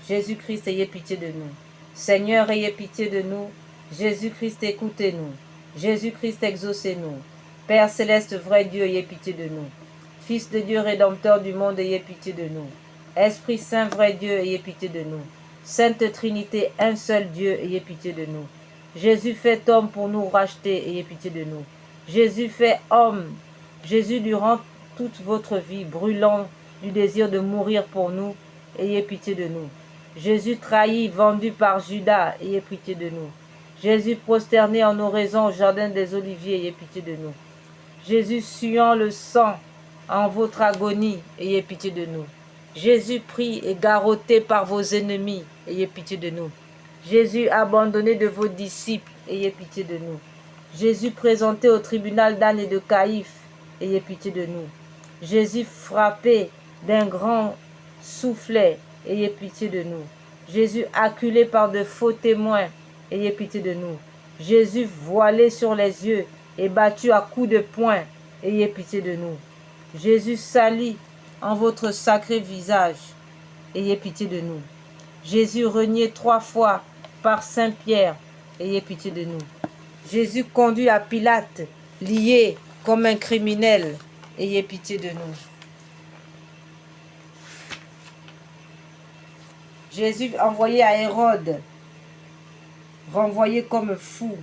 Jésus-Christ, ayez pitié de nous. Seigneur, ayez pitié de nous. Jésus-Christ, écoutez-nous. Jésus-Christ, exaucez-nous. Père céleste, vrai Dieu, ayez pitié de nous. Fils de Dieu, Rédempteur du monde, ayez pitié de nous. Esprit Saint, vrai Dieu, ayez pitié de nous. Sainte Trinité, un seul Dieu, ayez pitié de nous. Jésus fait homme pour nous racheter, ayez pitié de nous. Jésus fait homme. Jésus, durant toute votre vie, brûlant du désir de mourir pour nous, ayez pitié de nous. Jésus trahi, vendu par Judas, ayez pitié de nous. Jésus prosterné en oraison au jardin des Oliviers, ayez pitié de nous. Jésus suant le sang en votre agonie, ayez pitié de nous. Jésus pris et garrotté par vos ennemis, ayez pitié de nous. Jésus abandonné de vos disciples, ayez pitié de nous. Jésus présenté au tribunal d'Anne et de Caïphe, ayez pitié de nous. Jésus frappé d'un grand soufflet, ayez pitié de nous. Jésus acculé par de faux témoins, ayez pitié de nous. Jésus voilé sur les yeux et battu à coups de poing, ayez pitié de nous. Jésus sali en votre sacré visage, ayez pitié de nous. Jésus renié 3 fois par Saint Pierre, ayez pitié de nous. Jésus conduit à Pilate, lié comme un criminel, ayez pitié de nous. Jésus envoyé à Hérode, renvoyé comme fou,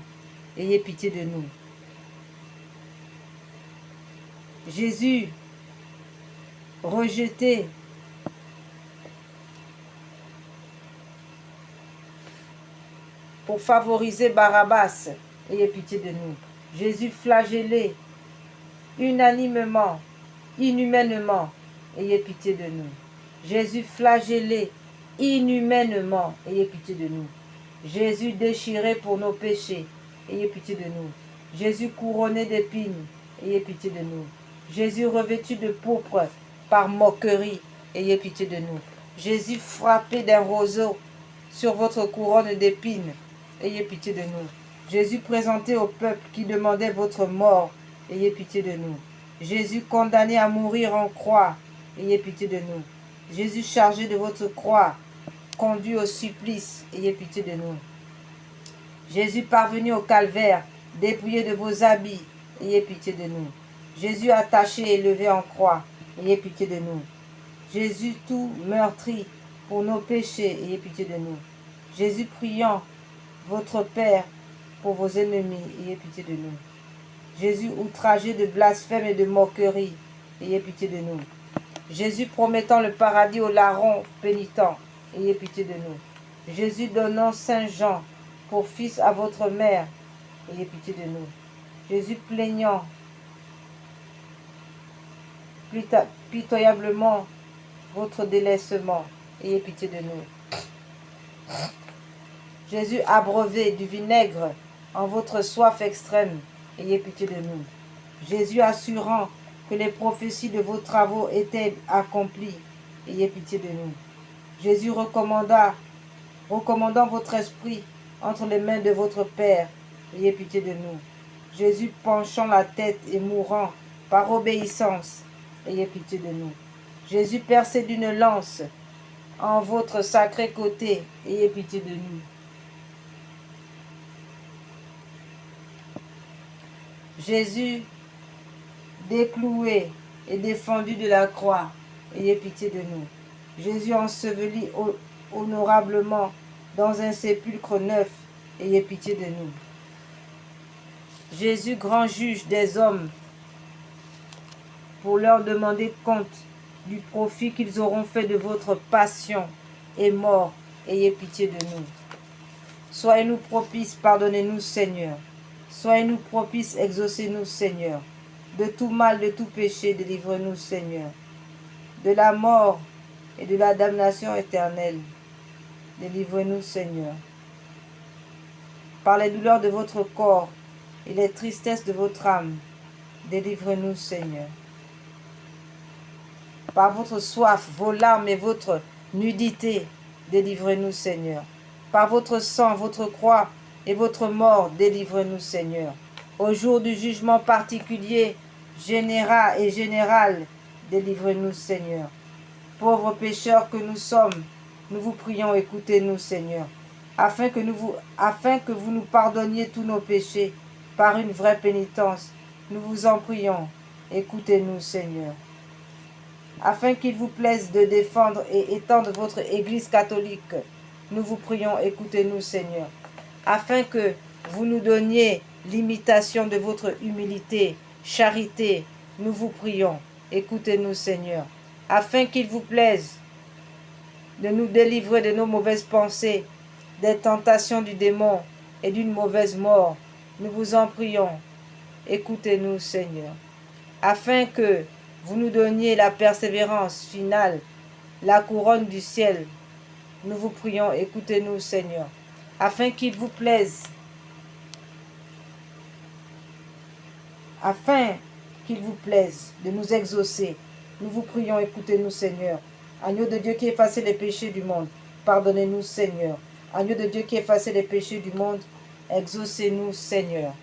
ayez pitié de nous. Jésus rejeté pour favoriser Barabbas, ayez pitié de nous. Jésus flagellé unanimement, inhumainement, ayez pitié de nous. Jésus flagellé inhumainement, ayez pitié de nous. Jésus déchiré pour nos péchés, ayez pitié de nous. Jésus couronné d'épines, ayez pitié de nous. Jésus revêtu de pourpre par moquerie, ayez pitié de nous. Jésus frappé d'un roseau sur votre couronne d'épines, ayez pitié de nous. Jésus présenté au peuple qui demandait votre mort, ayez pitié de nous. Jésus condamné à mourir en croix, ayez pitié de nous. Jésus chargé de votre croix, conduit au supplice, ayez pitié de nous. Jésus parvenu au calvaire, dépouillé de vos habits, ayez pitié de nous. Jésus attaché et élevé en croix, ayez pitié de nous. Jésus tout meurtri pour nos péchés, ayez pitié de nous. Jésus priant votre Père pour vos ennemis, ayez pitié de nous. Jésus outragé de blasphème et de moquerie, ayez pitié de nous. Jésus promettant le paradis aux larrons pénitents, ayez pitié de nous. Jésus donnant Saint Jean pour fils à votre mère, ayez pitié de nous. Jésus plaignant pitoyablement votre délaissement, ayez pitié de nous. Jésus abreuvé du vinaigre en votre soif extrême, ayez pitié de nous. Jésus assurant que les prophéties de vos travaux étaient accomplies, ayez pitié de nous. Jésus recommandant votre esprit entre les mains de votre Père, ayez pitié de nous. Jésus penchant la tête et mourant par obéissance, ayez pitié de nous. Jésus percé d'une lance en votre sacré côté, ayez pitié de nous. Jésus décloué et défendu de la croix, ayez pitié de nous. Jésus enseveli honorablement dans un sépulcre neuf, ayez pitié de nous. Jésus grand juge des hommes, pour leur demander compte du profit qu'ils auront fait de votre passion et mort, ayez pitié de nous. Soyez-nous propices, pardonnez-nous Seigneur. Soyez-nous propices, exaucez-nous Seigneur. De tout mal, de tout péché, délivrez-nous Seigneur. De la mort et de la damnation éternelle, délivrez-nous Seigneur. Par les douleurs de votre corps et les tristesses de votre âme, délivrez-nous Seigneur. Par votre soif, vos larmes et votre nudité, délivrez-nous Seigneur. Par votre sang, votre croix et votre mort, délivrez-nous Seigneur. Au jour du jugement particulier, général, délivrez-nous Seigneur. Pauvres pécheurs que nous sommes, nous vous prions, écoutez-nous Seigneur, afin que vous nous pardonniez tous nos péchés par une vraie pénitence. Nous vous en prions, écoutez-nous Seigneur. Afin qu'il vous plaise de défendre et étendre votre Église catholique, nous vous prions, écoutez-nous Seigneur. Afin que vous nous donniez l'imitation de votre humilité, charité, nous vous prions, écoutez-nous Seigneur. Afin qu'il vous plaise de nous délivrer de nos mauvaises pensées, des tentations du démon et d'une mauvaise mort, nous vous en prions, écoutez-nous Seigneur. Afin que vous nous donniez la persévérance finale, la couronne du ciel, nous vous prions, écoutez-nous Seigneur. Afin qu'il vous plaise, de nous exaucer, nous vous prions, écoutez-nous Seigneur. Agneau de Dieu qui effaçait les péchés du monde, pardonnez-nous Seigneur. Agneau de Dieu qui effaçait les péchés du monde, exaucez-nous Seigneur.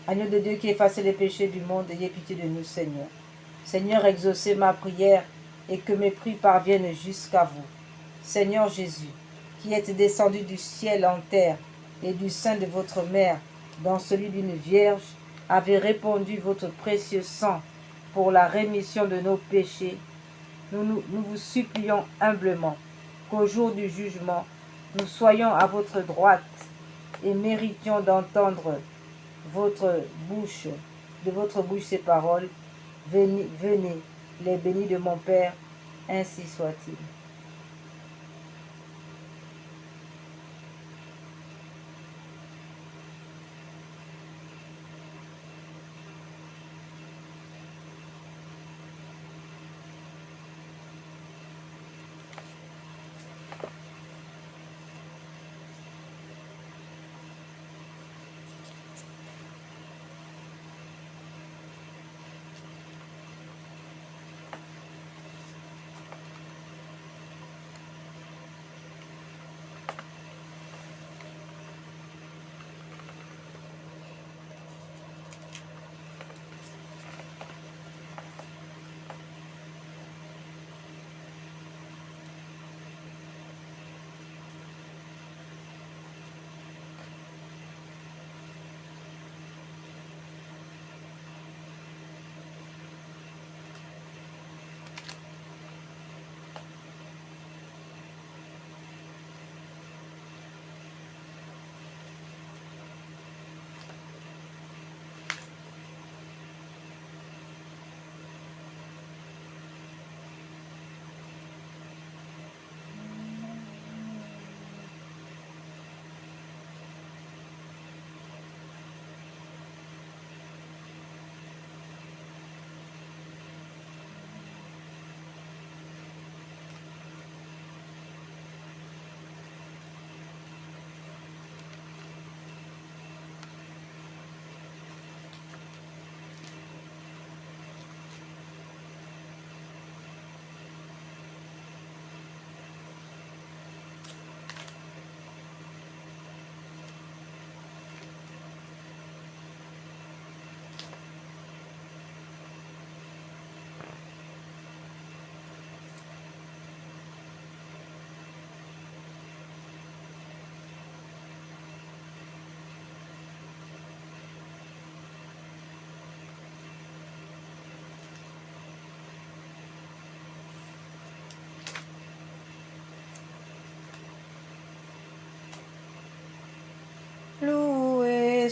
Agneau de Dieu qui effaçait les péchés du monde, ayez pitié de nous Seigneur. Seigneur, exaucez ma prière et que mes prières parviennent jusqu'à vous. Seigneur Jésus, qui êtes descendu du ciel en terre et du sein de votre mère, dans celui d'une vierge, avez répandu votre précieux sang pour la rémission de nos péchés. Nous vous supplions humblement qu'au jour du jugement, nous soyons à votre droite et méritions d'entendre de votre bouche ces paroles. Venez, les bénis de mon Père, ainsi soit-il.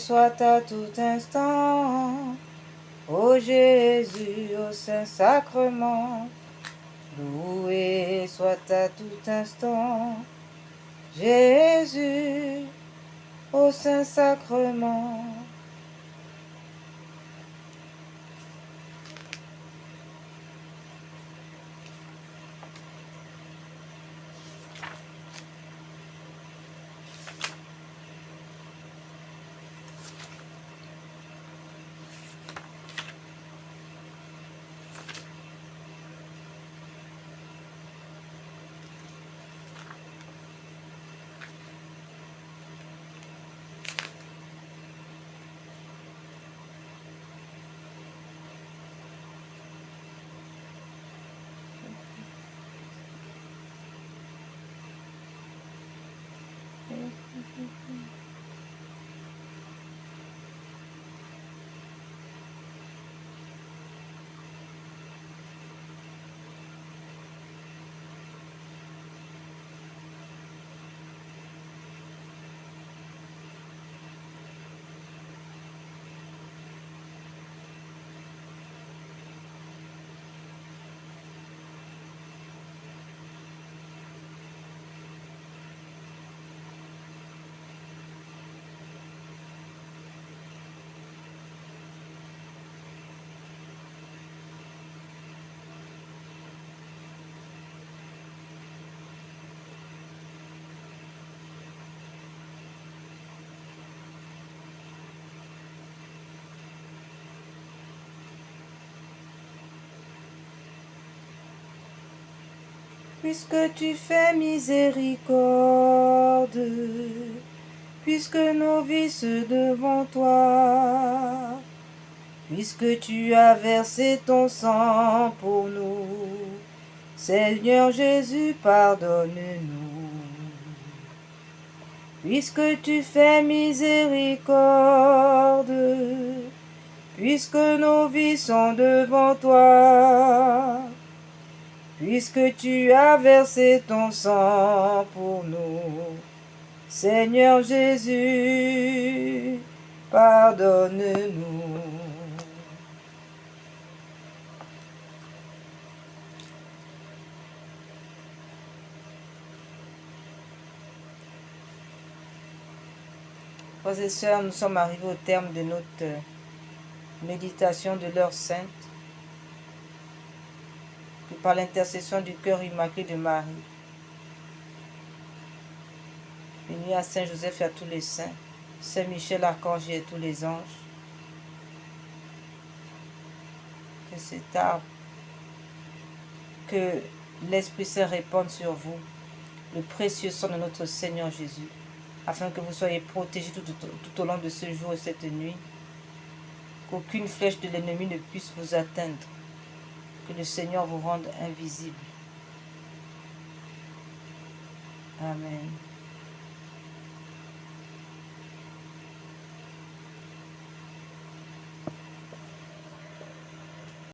soit à tout instant. Ô Jésus, au Saint-Sacrement, loué soit à tout instant. Jésus, au Saint-Sacrement. Puisque tu fais miséricorde, puisque nos vies se devant toi, puisque tu as versé ton sang pour nous, Seigneur Jésus, pardonne-nous. Puisque tu fais miséricorde, puisque nos vies sont devant toi, puisque tu as versé ton sang pour nous, Seigneur Jésus, pardonne-nous. Frères et sœurs, nous sommes arrivés au terme de notre méditation de l'heure sainte. Et par l'intercession du cœur immaculé de Marie, béni à Saint Joseph et à tous les saints, Saint Michel, Archange et tous les anges, que cet arbre, que l'Esprit Saint répande sur vous, le précieux sang de notre Seigneur Jésus, afin que vous soyez protégés tout au long de ce jour et cette nuit, qu'aucune flèche de l'ennemi ne puisse vous atteindre, que le Seigneur vous rende invisible. Amen.